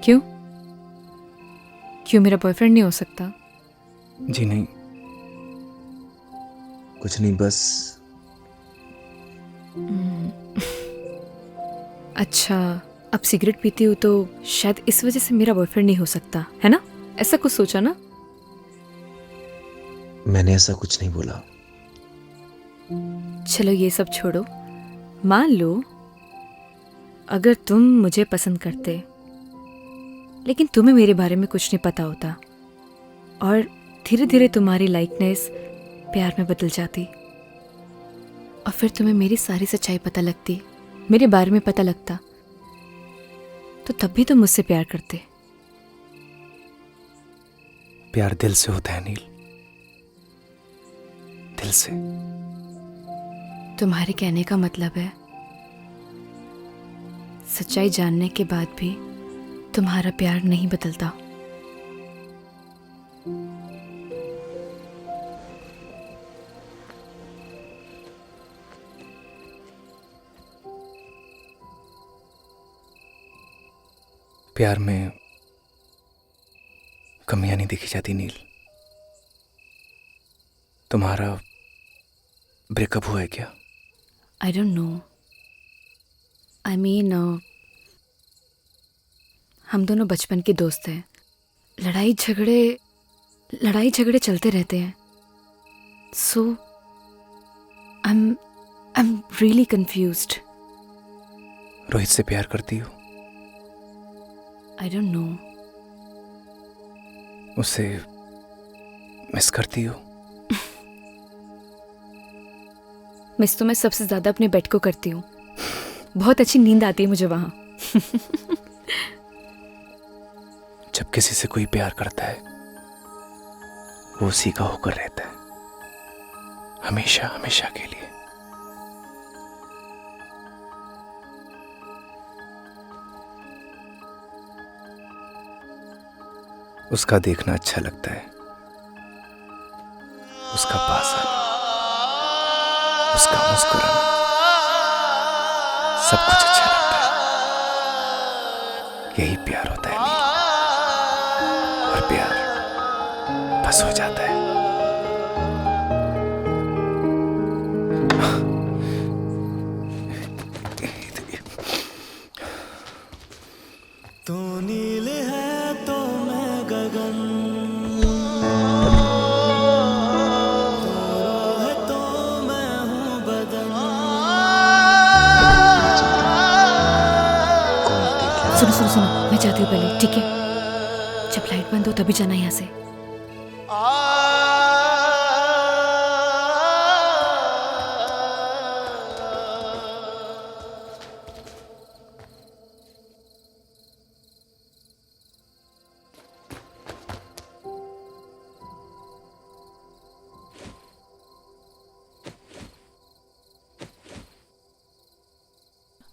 क्यों? क्यों मेरा बॉयफ्रेंड नहीं हो सकता? जी नहीं, कुछ नहीं, बस। अच्छा, अब सिगरेट पीती हूँ तो शायद इस वजह से मेरा बॉयफ्रेंड नहीं हो सकता, है ना? ऐसा कुछ सोचा ना? मैंने ऐसा कुछ नहीं बोला। चलो ये सब छोड़ो। मान लो अगर तुम मुझे पसंद करते, लेकिन तुम्हें मेरे बारे में कुछ नहीं पता होता, और धीरे धीरे तुम्हारी लाइकनेस प्यार में बदल जाती, और फिर तुम्हें मेरी सारी सच्चाई पता लगती, मेरे बारे में पता लगता, तो तब भी तुम मुझसे प्यार करते। प्यार दिल से होता है नील, दिल से। तुम्हारे कहने का मतलब है सच्चाई जानने के बाद भी तुम्हारा प्यार नहीं बदलता। प्यार में कमियां नहीं देखी जाती नील। तुम्हारा ब्रेकअप हुआ है क्या? आई डोंट नो। आई मीन हम दोनों बचपन के दोस्त हैं। लड़ाई झगड़े चलते रहते हैं। So I am really confused. Rohit से प्यार करती हो? I don't know. उसे मिस करती हो? मिस तो मैं सबसे ज्यादा अपने बेड को करती हूँ। बहुत अच्छी नींद आती है मुझे वहां। जब किसी से कोई प्यार करता है वो उसी का होकर रहता है, हमेशा हमेशा के लिए। उसका देखना अच्छा लगता है, उसका पास आना, उसका मुस्कुराना। सब कुछ अच्छा लगता है। यही प्यार होता है नील। और प्यार बस हो जाता है। तू नील है तो मैं गगन, तू रूह है तो मैं हूँ बदन। सुनो सुनो सुनो, मैं जाती हूँ पहले, ठीक है? जब लाइट बंद हो तभी जाना यहाँ से।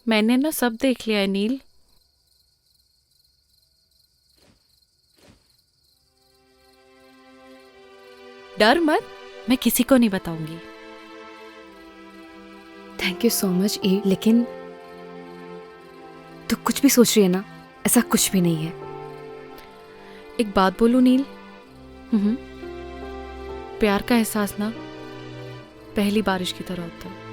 मैंने ना सब देख लिया है नील। डर मत, मैं किसी को नहीं बताऊंगी। थैंक यू सो मच ई, लेकिन तू कुछ भी सोच रही है ना, ऐसा कुछ भी नहीं है। एक बात बोलूं नील, प्यार का एहसास ना पहली बारिश की तरह होता है।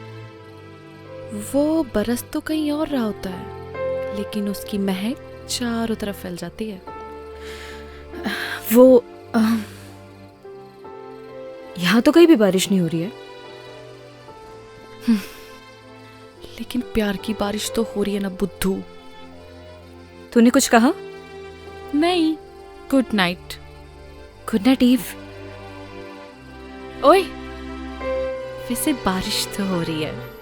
वो बरस तो कहीं और रहा होता है, लेकिन उसकी महक चारों तरफ फैल जाती है। वो यहाँ तो कहीं भी बारिश नहीं हो रही है। लेकिन प्यार की बारिश तो हो रही है ना बुद्धू। तूने कुछ कहा? नहीं, good night. Good night Eve. ओए, वैसे बारिश तो हो रही है।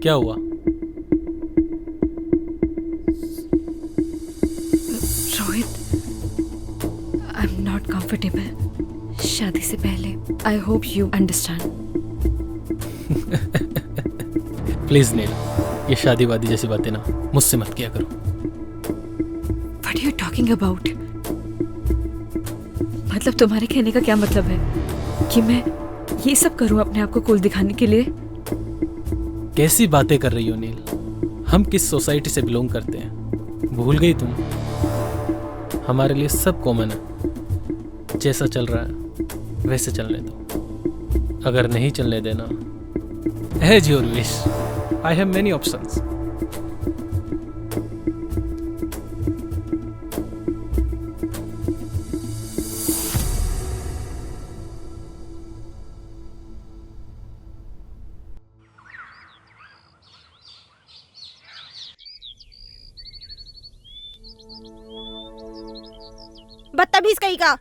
क्या हुआ? Rohit, I am not comfortable शादी से पहले। I hope you understand. Please Neel, ये शादी वादी जैसी बातें ना मुझसे मत किया करो। What are you talking about? मतलब तुम्हारे कहने का क्या मतलब है कि मैं ये सब करूं अपने आप को कूल दिखाने के लिए? कैसी बातें कर रही हो नील? हम किस सोसाइटी से बिलोंग करते हैं भूल गई तुम? हमारे लिए सब कॉमन है। जैसा चल रहा है वैसे चलने दो। अगर नहीं चलने देना, as your wish, I have many options. बदतमीज कहीं का।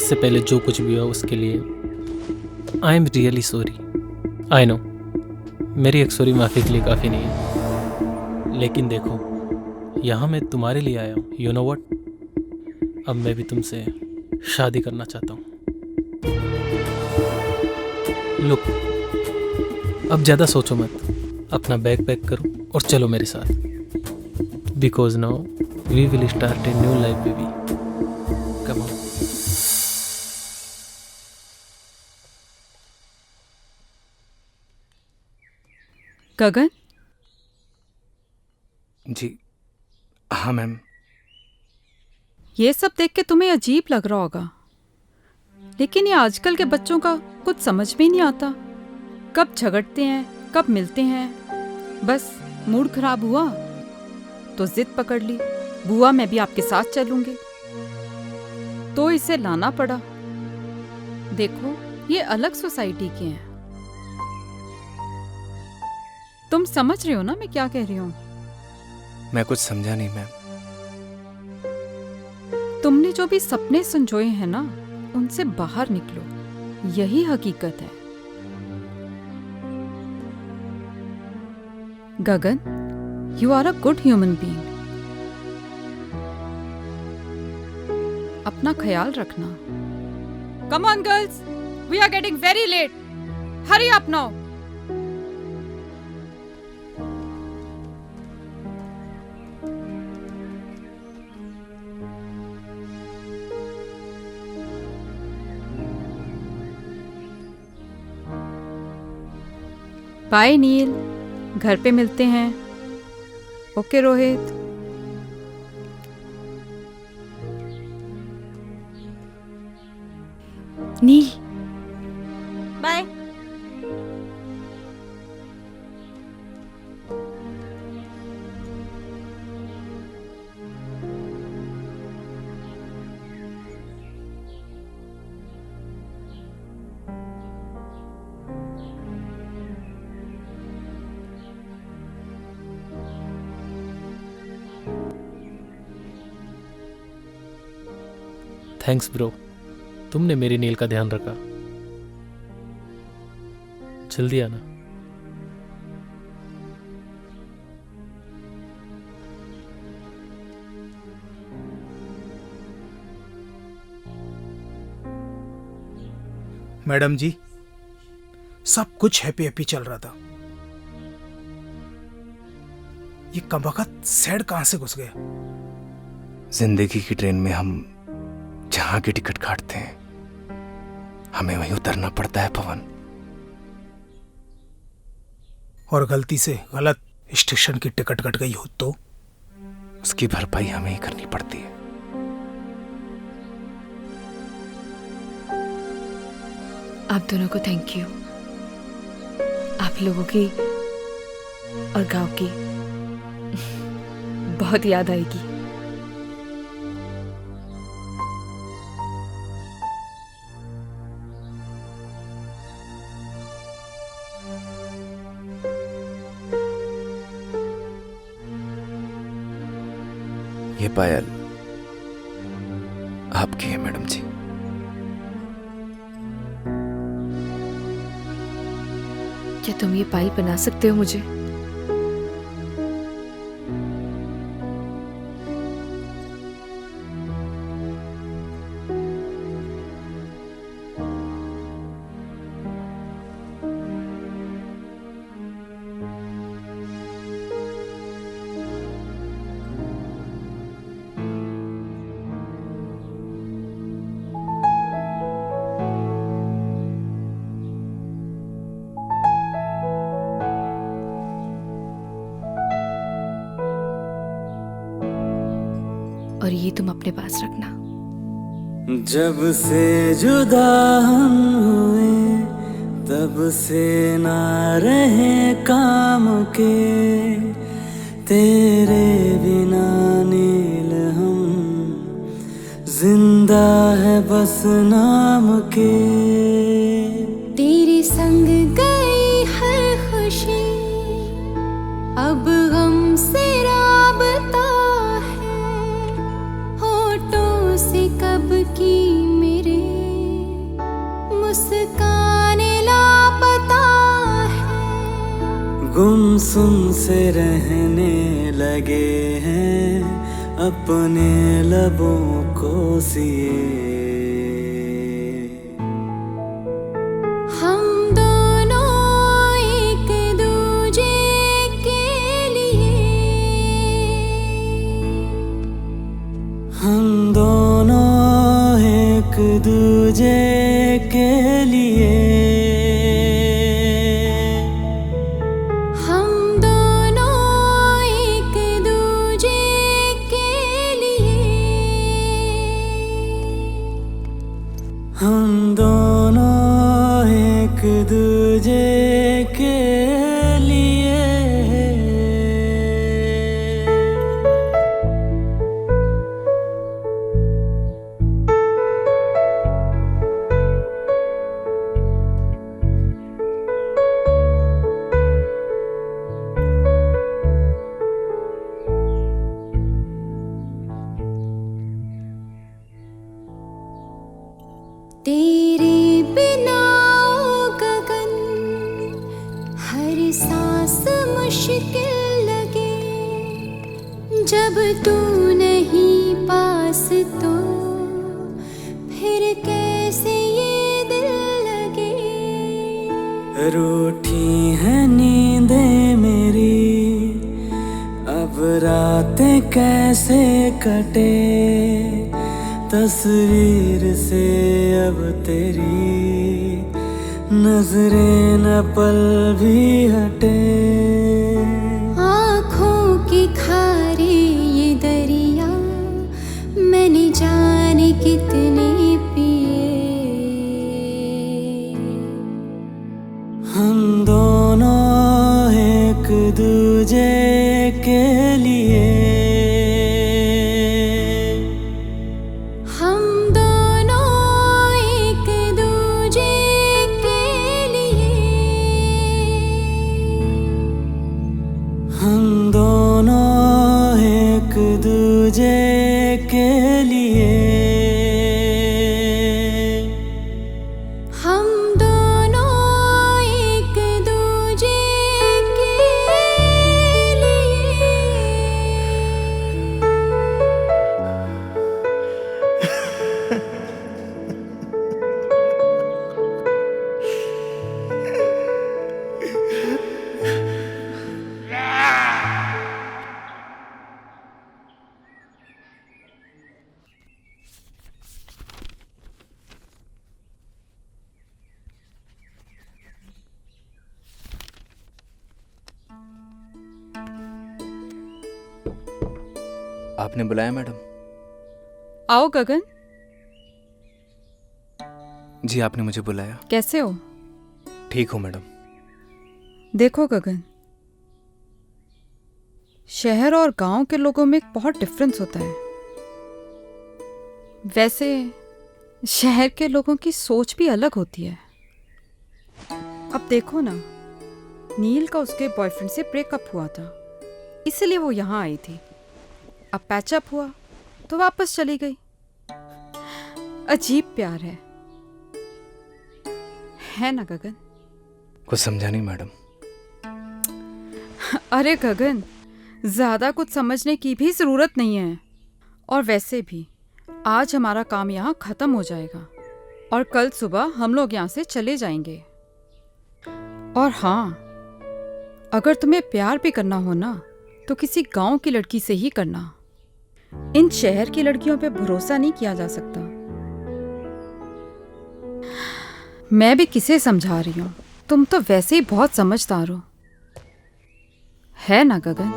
इससे पहले जो कुछ भी हुआ उसके लिए आई am really sorry. I know मेरी एक सॉरी माफ़ी के लिए काफ़ी नहीं है, लेकिन देखो यहाँ मैं तुम्हारे लिए आया हूँ। यू नो व्हाट, अब मैं भी तुमसे शादी करना चाहता हूँ। लुक, अब ज़्यादा सोचो मत, अपना बैग पैक करो और चलो मेरे साथ, because now we will start a new life baby. Come on. Gagan? जी हाँ मैम। ये सब देख के तुम्हें अजीब लग रहा होगा, लेकिन ये आजकल के बच्चों का कुछ समझ में नहीं आता। कब झगड़ते हैं, कब मिलते हैं। बस मूड खराब हुआ तो जिद पकड़ ली, बुआ मैं भी आपके साथ चलूंगी, तो इसे लाना पड़ा। देखो ये अलग सोसाइटी के हैं। तुम समझ रहे हो ना मैं क्या कह रही हूँ? मैं कुछ समझा नहीं मैम। तुमने जो भी सपने संजोए हैं ना, उनसे बाहर निकलो, यही हकीकत है। Gagan, you are a good human being. अपना ख्याल रखना। Come on girls, we are getting very late. Hurry up now. Bye Neel, घर पे मिलते हैं। Okay Rohit. Neel bye. Thanks bro, तुमने मेरी नील का ध्यान रखा। जल्दी आना। मैडम जी, सब कुछ हैप्पी हैप्पी चल रहा था, ये कमबख्त सैड कहां से घुस गया? जिंदगी की ट्रेन में हम जहां की टिकट काटते हैं, हमें वहीं उतरना पड़ता है पवन। और गलती से गलत स्टेशन की टिकट कट गई हो तो उसकी भरपाई हमें ही करनी पड़ती है। आप दोनों को थैंक यू। आप लोगों की और गांव की बहुत याद आएगी। ये पायल आपकी है मैडम जी। क्या तुम ये पायल बना सकते हो मुझे? और ये तुम अपने पास रखना। जब से जुदा हम हुए तब से ना रहे काम के, तेरे बिना नील हम जिंदा है बस नाम के। तेरे संग गई हर खुशी, अब गम से राबता है, होठों से कब की मेरे मासूम से रहने लगे हैं अपने लबों को सिए। हम दोनों एक दूजे के लिए, हम दोनों एक दूजे के लिए, हम दोनों एक दूजे के लिए, हम दोनों एक दूजे के लिए। तेरे बिना ओ गगन हर सांस मुश्किल लगे, जब तू नहीं पास तो फिर कैसे ये दिल लगे। रूठी है नींदें मेरी, अब रातें कैसे कटे, तस्वीर से अब तेरी नजरें न पल भी हटे। आँखों के खारे ये दरिया मैंने जाने कितने पिए। हम दोनों एक दूजे के लिए, हम दोनों एक दूजे के लिए, हम दोनों एक दूजे के लिए, हम दोनों एक दूजे के लिए। आपने बुलाया मैडम? आओ गगन। जी आपने मुझे बुलाया। कैसे हो? ठीक हूँ मैडम। देखो गगन, शहर और गांव के लोगों में एक बहुत डिफरेंस होता है। वैसे शहर के लोगों की सोच भी अलग होती है। अब देखो ना, नील का उसके बॉयफ्रेंड से ब्रेकअप हुआ था, इसलिए वो यहाँ आई थी। अब पैचअप हुआ तो वापस चली गई। अजीब प्यार है ना गगन? कुछ समझा नहीं मैडम। अरे गगन, ज्यादा कुछ समझने की भी जरूरत नहीं है। और वैसे भी आज हमारा काम यहाँ खत्म हो जाएगा और कल सुबह हम लोग यहाँ से चले जाएंगे। और हाँ, अगर तुम्हें प्यार भी करना हो ना तो किसी गांव की लड़की से ही करना। इन शहर की लड़कियों पे भरोसा नहीं किया जा सकता। मैं भी किसे समझा रही हूँ, तुम तो वैसे ही बहुत समझदार हो, है ना Gagan?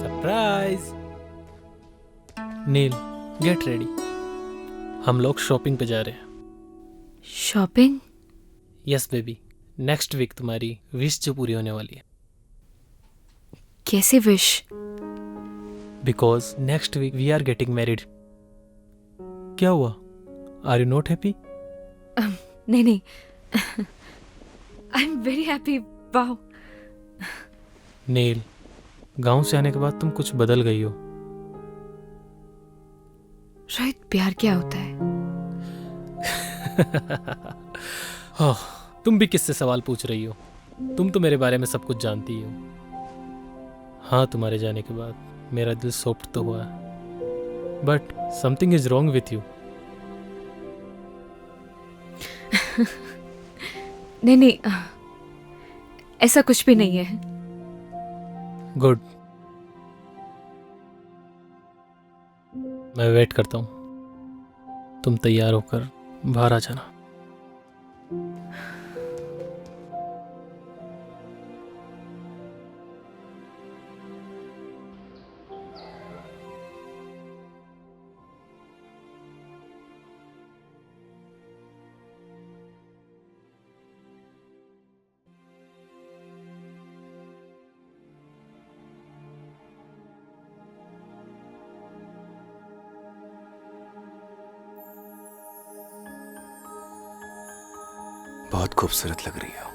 Surprise. Neel, get ready, हम लोग शॉपिंग पे जा रहे हैं। Shopping? Yes baby, next week तुम्हारी विश जो पूरी होने वाली है। कैसे wish? Because next week we are getting married. क्या हुआ? Are you not happy? नहीं नहीं, I am very happy. Wow. Neel, गांव से आने के बाद तुम कुछ बदल गई हो। रोहित, प्यार क्या होता है? ओह, तुम भी किससे सवाल पूछ रही हो? तुम तो मेरे बारे में सब कुछ जानती हो। हाँ, तुम्हारे जाने के बाद मेरा दिल सॉफ्ट तो हुआ, but something is wrong with you. नहीं नहीं, ऐसा कुछ भी नहीं है। गुड, मैं वेट करता हूँ। तुम तैयार होकर बाहर आ जाना। बहुत खूबसूरत लग रही हो।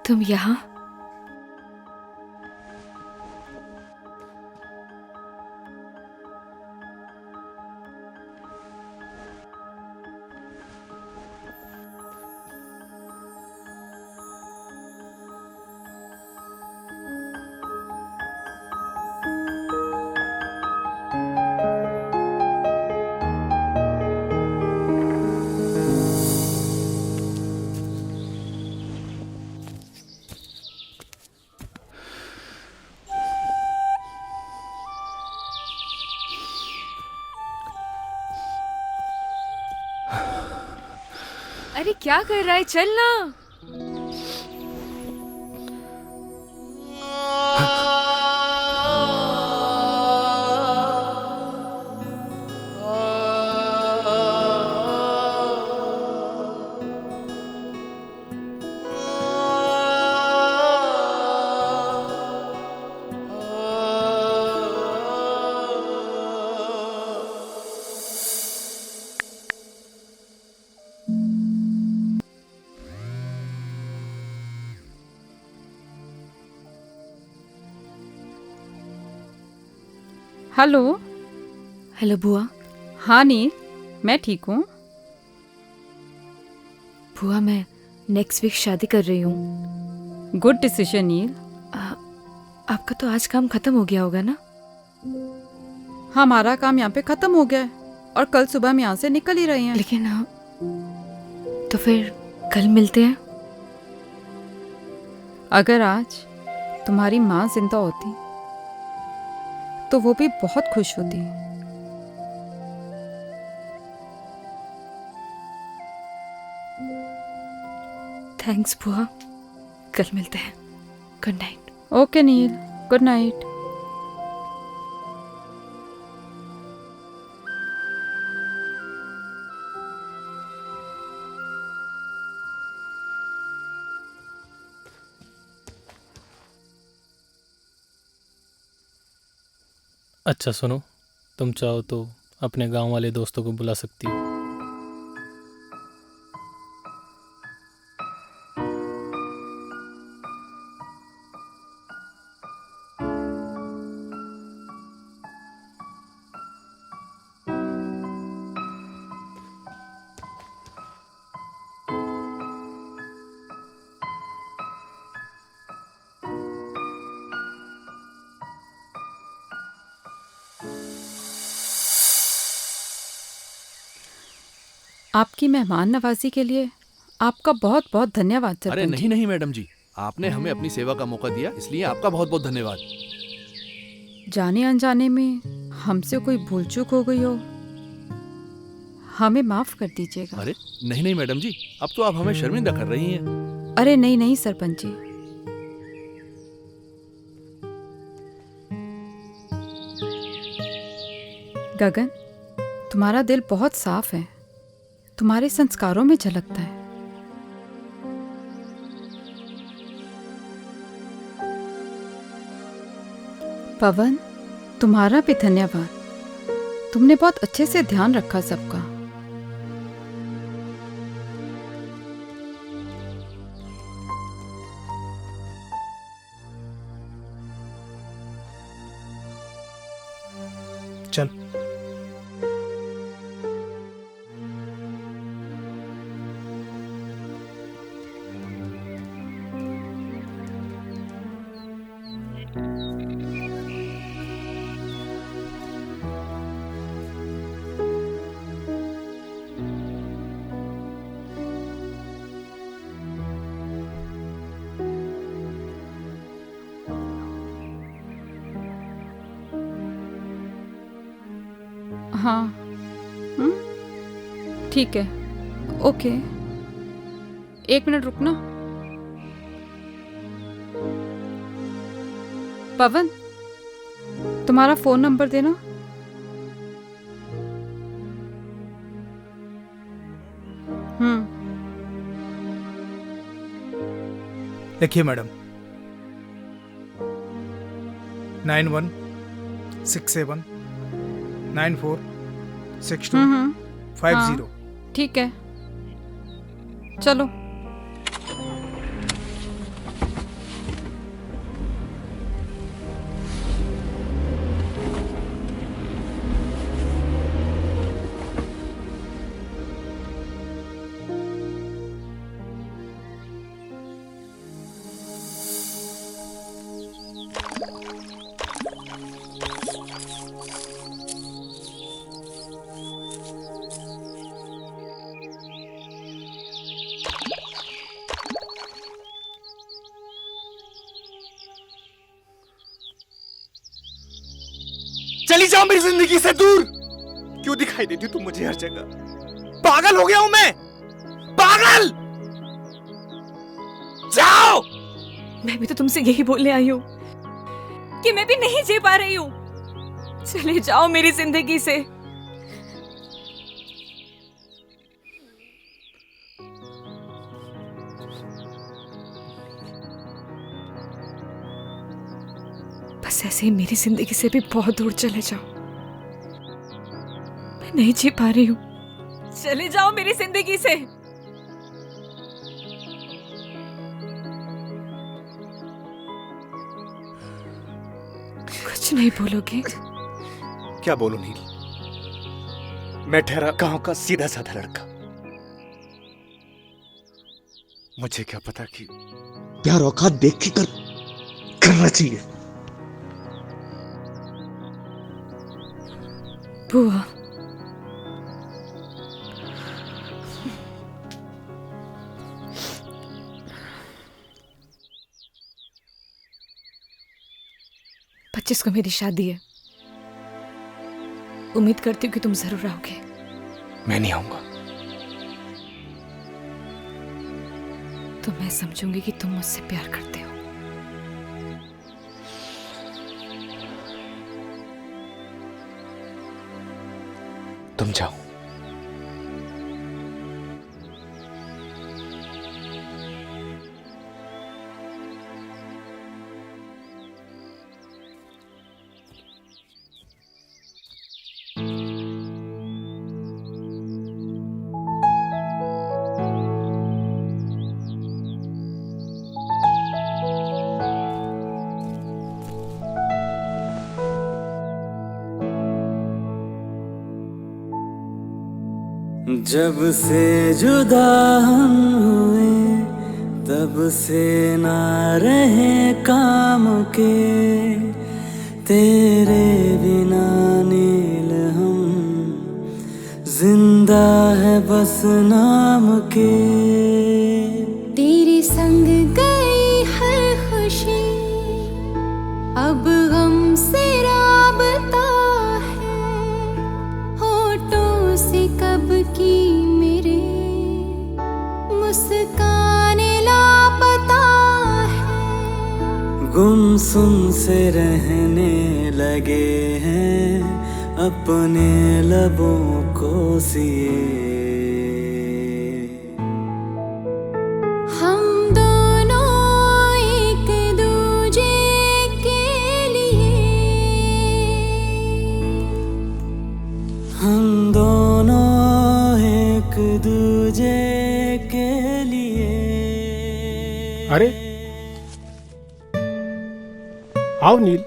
तुम यहाँ? अरे क्या कर रहा है? चल ना। हेलो। हेलो बुआ। हाँ नील, मैं ठीक हूँ। बुआ, मैं नेक्स्ट वीक शादी कर रही हूँ। गुड डिसीजन नील। आपका तो आज काम खत्म हो गया होगा ना? हमारा काम यहाँ पे खत्म हो गया है और कल सुबह हम यहाँ से निकल ही रहे हैं। लेकिन तो फिर कल मिलते हैं। अगर आज तुम्हारी माँ जिंदा होती तो वो भी बहुत खुश होती। थैंक्स बुआ, कल मिलते हैं। Good night. ओके नील, गुड नाइट। अच्छा सुनो, तुम चाहो तो अपने गांव वाले दोस्तों को बुला सकती हो। आपकी मेहमान नवाजी के लिए आपका बहुत बहुत धन्यवाद सरपंच। अरे नहीं नहीं मैडम जी, आपने हमें अपनी सेवा का मौका दिया, इसलिए आपका बहुत बहुत धन्यवाद। जाने अनजाने में हमसे कोई भूल चूक हो गई हो, हमें माफ कर दीजिएगा। अरे नहीं नहीं मैडम जी, अब तो आप हमें शर्मिंदा कर रही हैं। अरे नहीं नहीं सरपंच जी, गगन, तुम्हारा दिल बहुत साफ है, तुम्हारे संस्कारों में झलकता है। पवन, तुम्हारा भी धन्यवाद, तुमने बहुत अच्छे से ध्यान रखा सबका। हाँ ठीक है, ओके। 1 मिनट रुकना। पवन, तुम्हारा फोन नंबर देना। लिखिए मैडम। 9167 946250। ठीक है, चलो। चली जाओ मेरी जिंदगी से दूर। क्यों दिखाई देती तुम मुझे हर जगह? पागल हो गया हूं मैं, पागल। जाओ। मैं भी तो तुमसे यही बोलने आई हूँ कि मैं भी नहीं जी पा रही हूँ। चले जाओ मेरी जिंदगी से। बस ऐसे ही मेरी जिंदगी से भी बहुत दूर चले जाओ। मैं नहीं जी पा रही हूँ। चले जाओ मेरी जिंदगी से। कुछ नहीं बोलोगे? क्या बोलूं नील? मैं ठहरा गांव का सीधा साधा लड़का। मुझे क्या पता कि प्यार औकात देख के करना चाहिए। बुआ, पच्चीस को मेरी शादी है। उम्मीद करती हूँ कि तुम जरूर आओगे। मैं नहीं आऊंगा। तो मैं समझूंगी कि तुम मुझसे प्यार करते हो। तुम जाओ। जब से जुदा हम हुए तब से ना रहे काम के, तेरे बिना नील हम जिंदा है बस नाम के। तेरे संग गई हर खुशी अब गम से राबता है, होठों से कब की मेरे मुस्कान लापता है। गुमसुम से रहने लगे हैं अपने लबों को सिए। हम दोनों एक दूजे के लिए, हम दोनों एक दूजे के लिए। अरे आओ नील।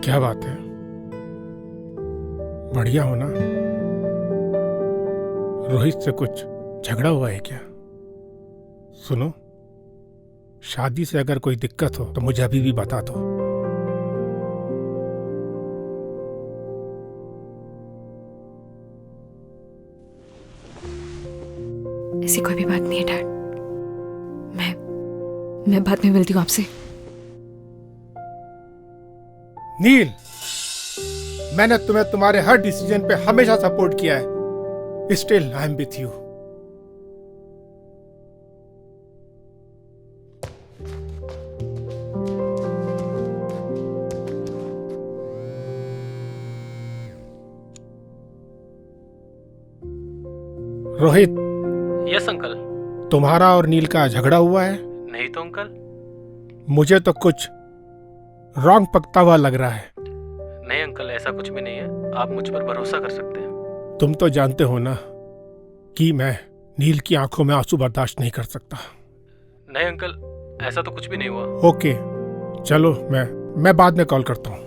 क्या बात है, बढ़िया हो ना? रोहित से कुछ झगड़ा हुआ है क्या? सुनो, शादी से अगर कोई दिक्कत हो तो मुझे अभी भी बता दो। ऐसी कोई भी बात नहीं है डैड। मैं बाद में मिलती हूँ आपसे। नील, मैंने तुम्हें तुम्हारे हर डिसीजन पे हमेशा सपोर्ट किया है। Still I am with you. Rohit. Yes uncle. तुम्हारा और नील का झगड़ा हुआ है? नहीं तो अंकल। मुझे तो कुछ रॉन्ग पकता हुआ लग रहा है। नहीं अंकल, ऐसा कुछ भी नहीं है, आप मुझ पर भरोसा कर सकते हैं। तुम तो जानते हो ना कि मैं नील की आंखों में आंसू बर्दाश्त नहीं कर सकता। नहीं अंकल, ऐसा तो कुछ भी नहीं हुआ। ओके, चलो मैं बाद में कॉल करता हूँ।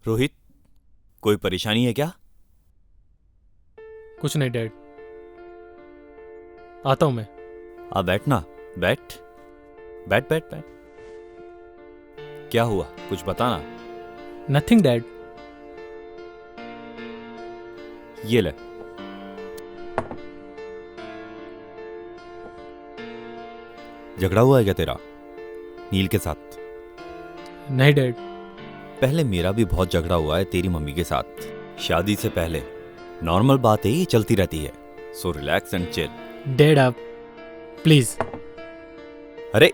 रोहित, कोई परेशानी है क्या? कुछ नहीं डैड, आता हूं मैं। आ बैठना, बैठ बैठ बैठ बैठ। क्या हुआ, कुछ बताना। Nothing dad. ये ले। झगड़ा हुआ है क्या तेरा नील के साथ? नहीं डैड। पहले मेरा भी बहुत झगड़ा हुआ है तेरी मम्मी के साथ, शादी से पहले। नॉर्मल बात है, ये चलती रहती है। So relax and chill. Dad आप प्लीज। अरे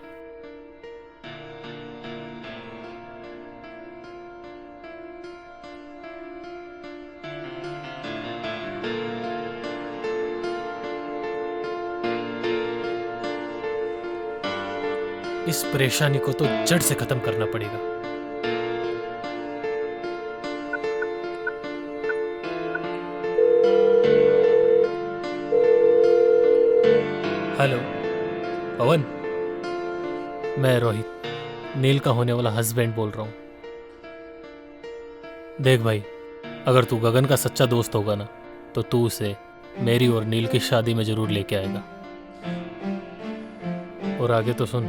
इस परेशानी को तो जड़ से खत्म करना पड़ेगा। हेलो पवन, मैं रोहित, नील का होने वाला हस्बैंड बोल रहा हूं। देख भाई, अगर तू गगन का सच्चा दोस्त होगा ना, तो तू उसे मेरी और नील की शादी में जरूर लेके आएगा। और आगे तो सुन।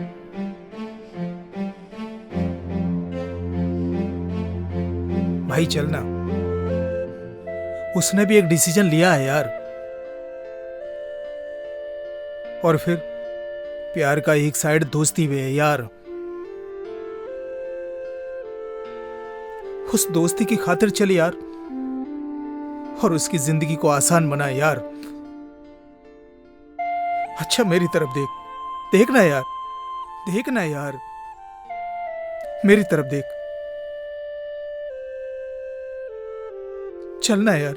भाई चलना, उसने भी एक डिसीजन लिया है यार। और फिर प्यार का एक साइड दोस्ती भी है यार। उस दोस्ती की खातिर चल यार, और उसकी जिंदगी को आसान बना यार। अच्छा मेरी तरफ देख, देखना यार, देखना यार, मेरी तरफ देख, चलना यार।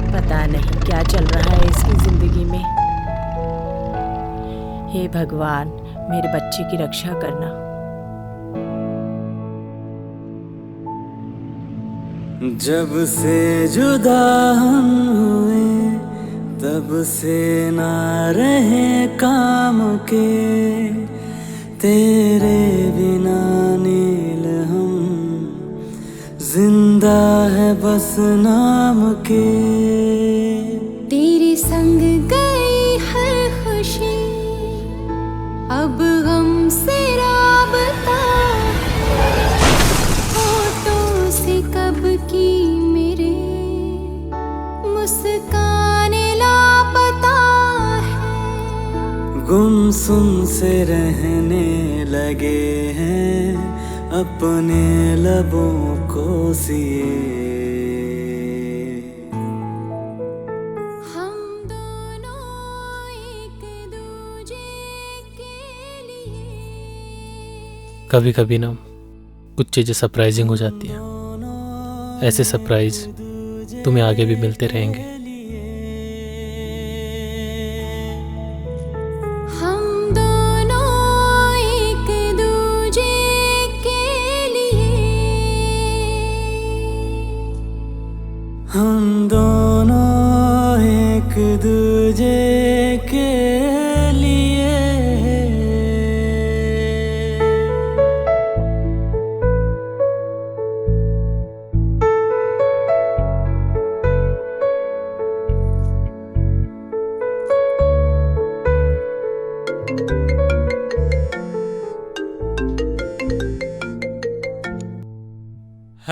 पता नहीं क्या चल रहा है इसकी जिंदगी में। हे भगवान, मेरे बच्चे की रक्षा करना। जब से जुदा हम हुए, तब से ना रहे काम के, तेरे बिना नील हम जिंदा है बस नाम के। तेरे संग गई हर खुशी, अब गम से राबता, होठों से कब की मेरे मुस्कान लापता है। गुमसुम से रहने लगे हैं अपने लबों को सिए। कभी कभी ना कुछ चीजें सरप्राइजिंग हो जाती हैं। ऐसे सरप्राइज तुम्हें आगे भी मिलते रहेंगे। हम दोनों एक दूजे के लिए, हम दोनों एक दूजे के लिए।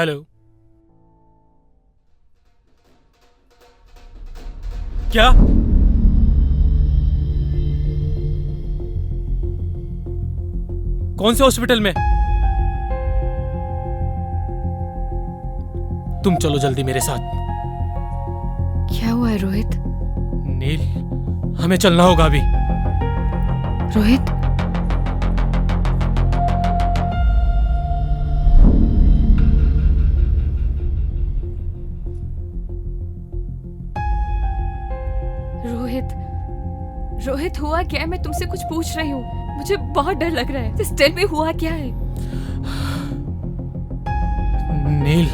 हेलो। क्या? कौन से हॉस्पिटल में? तुम चलो जल्दी मेरे साथ। क्या हुआ है रोहित? नील, हमें चलना होगा अभी। रोहित, रोहित, रोहित हुआ क्या है? मैं तुमसे कुछ पूछ रही हूँ, मुझे बहुत डर लग रहा है। Just tell me, हुआ क्या है? नील,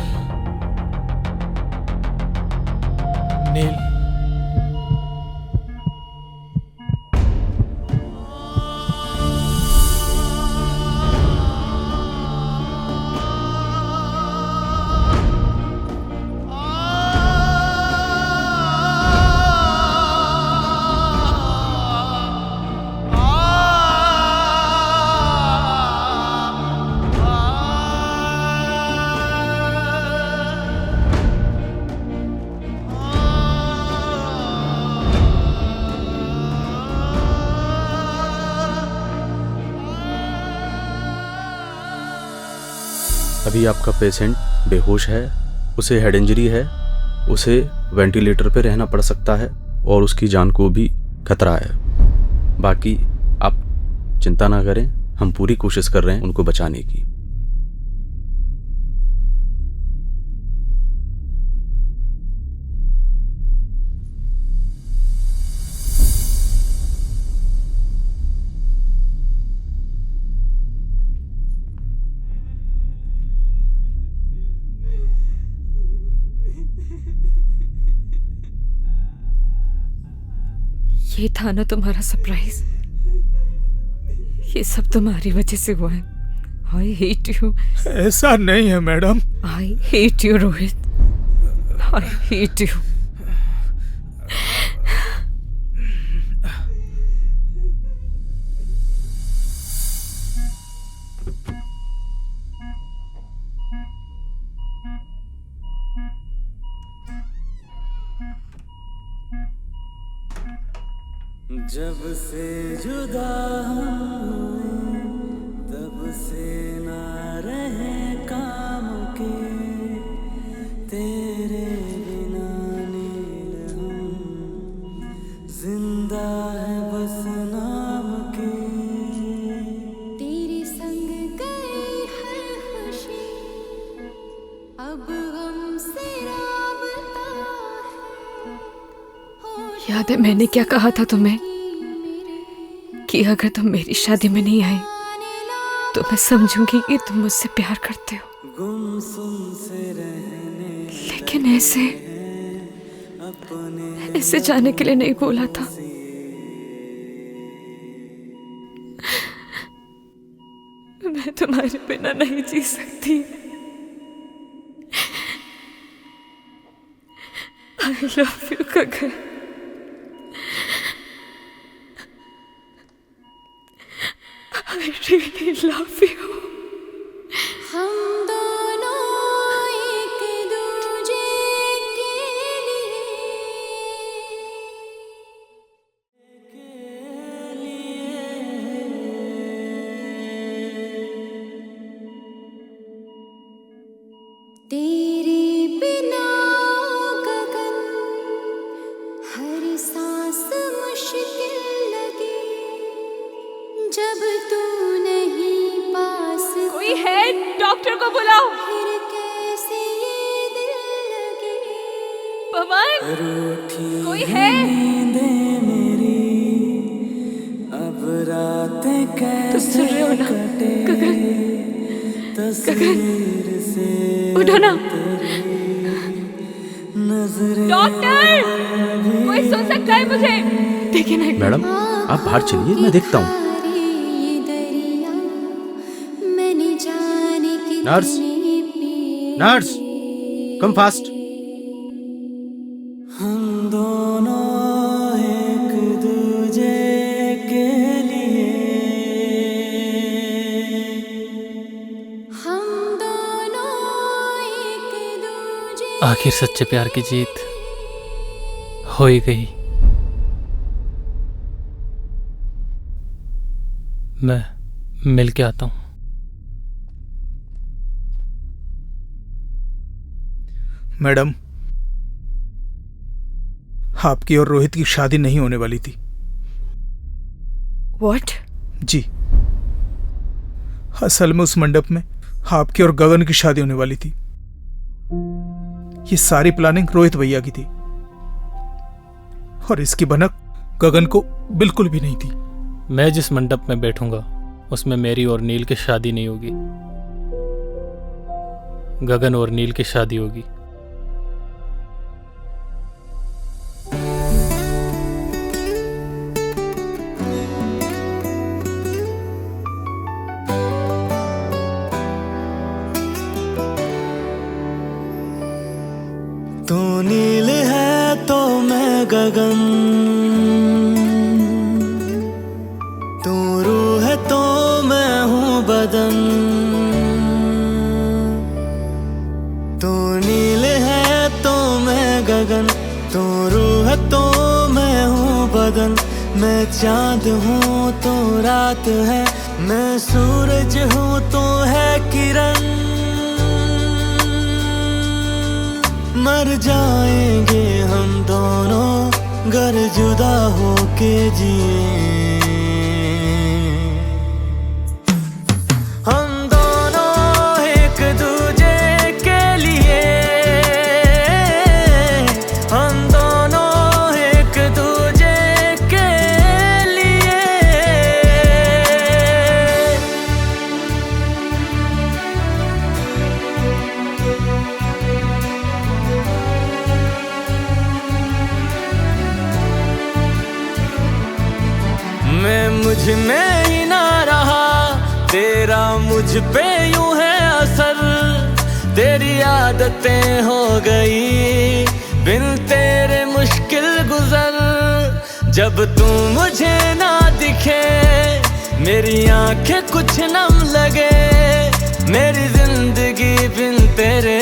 नील, अभी आपका पेशेंट बेहोश है, उसे हेड इंजरी है, उसे वेंटिलेटर पे रहना पड़ सकता है और उसकी जान को भी खतरा है। बाकी आप चिंता ना करें, हम पूरी कोशिश कर रहे हैं उनको बचाने की। ये था ना तुम्हारा सरप्राइज? ये सब तुम्हारी वजह से हुआ है। I hate you. ऐसा नहीं है madam. I hate you Rohit, I hate you. जब से जुदा हुए तब से ना रहे काम के, तेरे बिना नील हम जिंदा है बस नाम के। तेरे संग गई हर खुशी अब हमसे राबता है। याद है मैंने क्या कहा था तुम्हें कि अगर तुम मेरी शादी में नहीं आए तो मैं समझूंगी कि तुम मुझसे प्यार करते हो। लेकिन ऐसे जाने के लिए नहीं बोला था। मैं तुम्हारे बिना नहीं जी सकती। I love you Gagan. I really love you। हम दोनों एक दूजे के लिए तेरे बिना गगन हर सांस मुश्किल लगे, जब तू नहीं पास। कोई है? डॉक्टर को बुलाओ। फिर कैसे ये दिल लगे। पवन, कोई है? अब रातें कैसे सुन रहे हो ना? गगन, गगन, उठो ना। डॉक्टर, कोई सुन सकता है मुझे? देखिए ना। मैडम आप बाहर चलिए, मैं देखता हूँ। Nurse, nurse, come fast. हम दोनों एक दूजे के लिए, हम दोनों आखिर सच्चे प्यार की जीत हो ही गई। मैं मिल के आता हूं। मैडम, आपकी और रोहित की शादी नहीं होने वाली थी। What? जी, असल में उस मंडप में आपकी और गगन की शादी होने वाली थी। ये सारी प्लानिंग रोहित भैया की थी और इसकी भनक गगन को बिल्कुल भी नहीं थी। मैं जिस मंडप में बैठूंगा उसमें मेरी और नील की शादी नहीं होगी, गगन और नील की शादी होगी। तू नील है तो मैं गगन, तू रूह है तो मैं हूँ बदन। तू नील है तो मैं गगन, तू रूह है तो मैं हूँ बदन। मैं चांद हूँ तो रात है, मैं सूरज हूँ तो है किरण। मर जाएंगे हम दोनों गर जुदा होके जिए। हम दोनों एक दूजे के लिए, हम दोनों एक दूजे के लिए। मैं मुझ में ही ना रहा, तेरा मुझ पे यूं है असर। तेरी आदतें हो गई बिन तेरे मुश्किल गुजर। जब तू मुझे ना दिखे मेरी आंखें कुछ नम लगे। मेरी जिंदगी बिन तेरे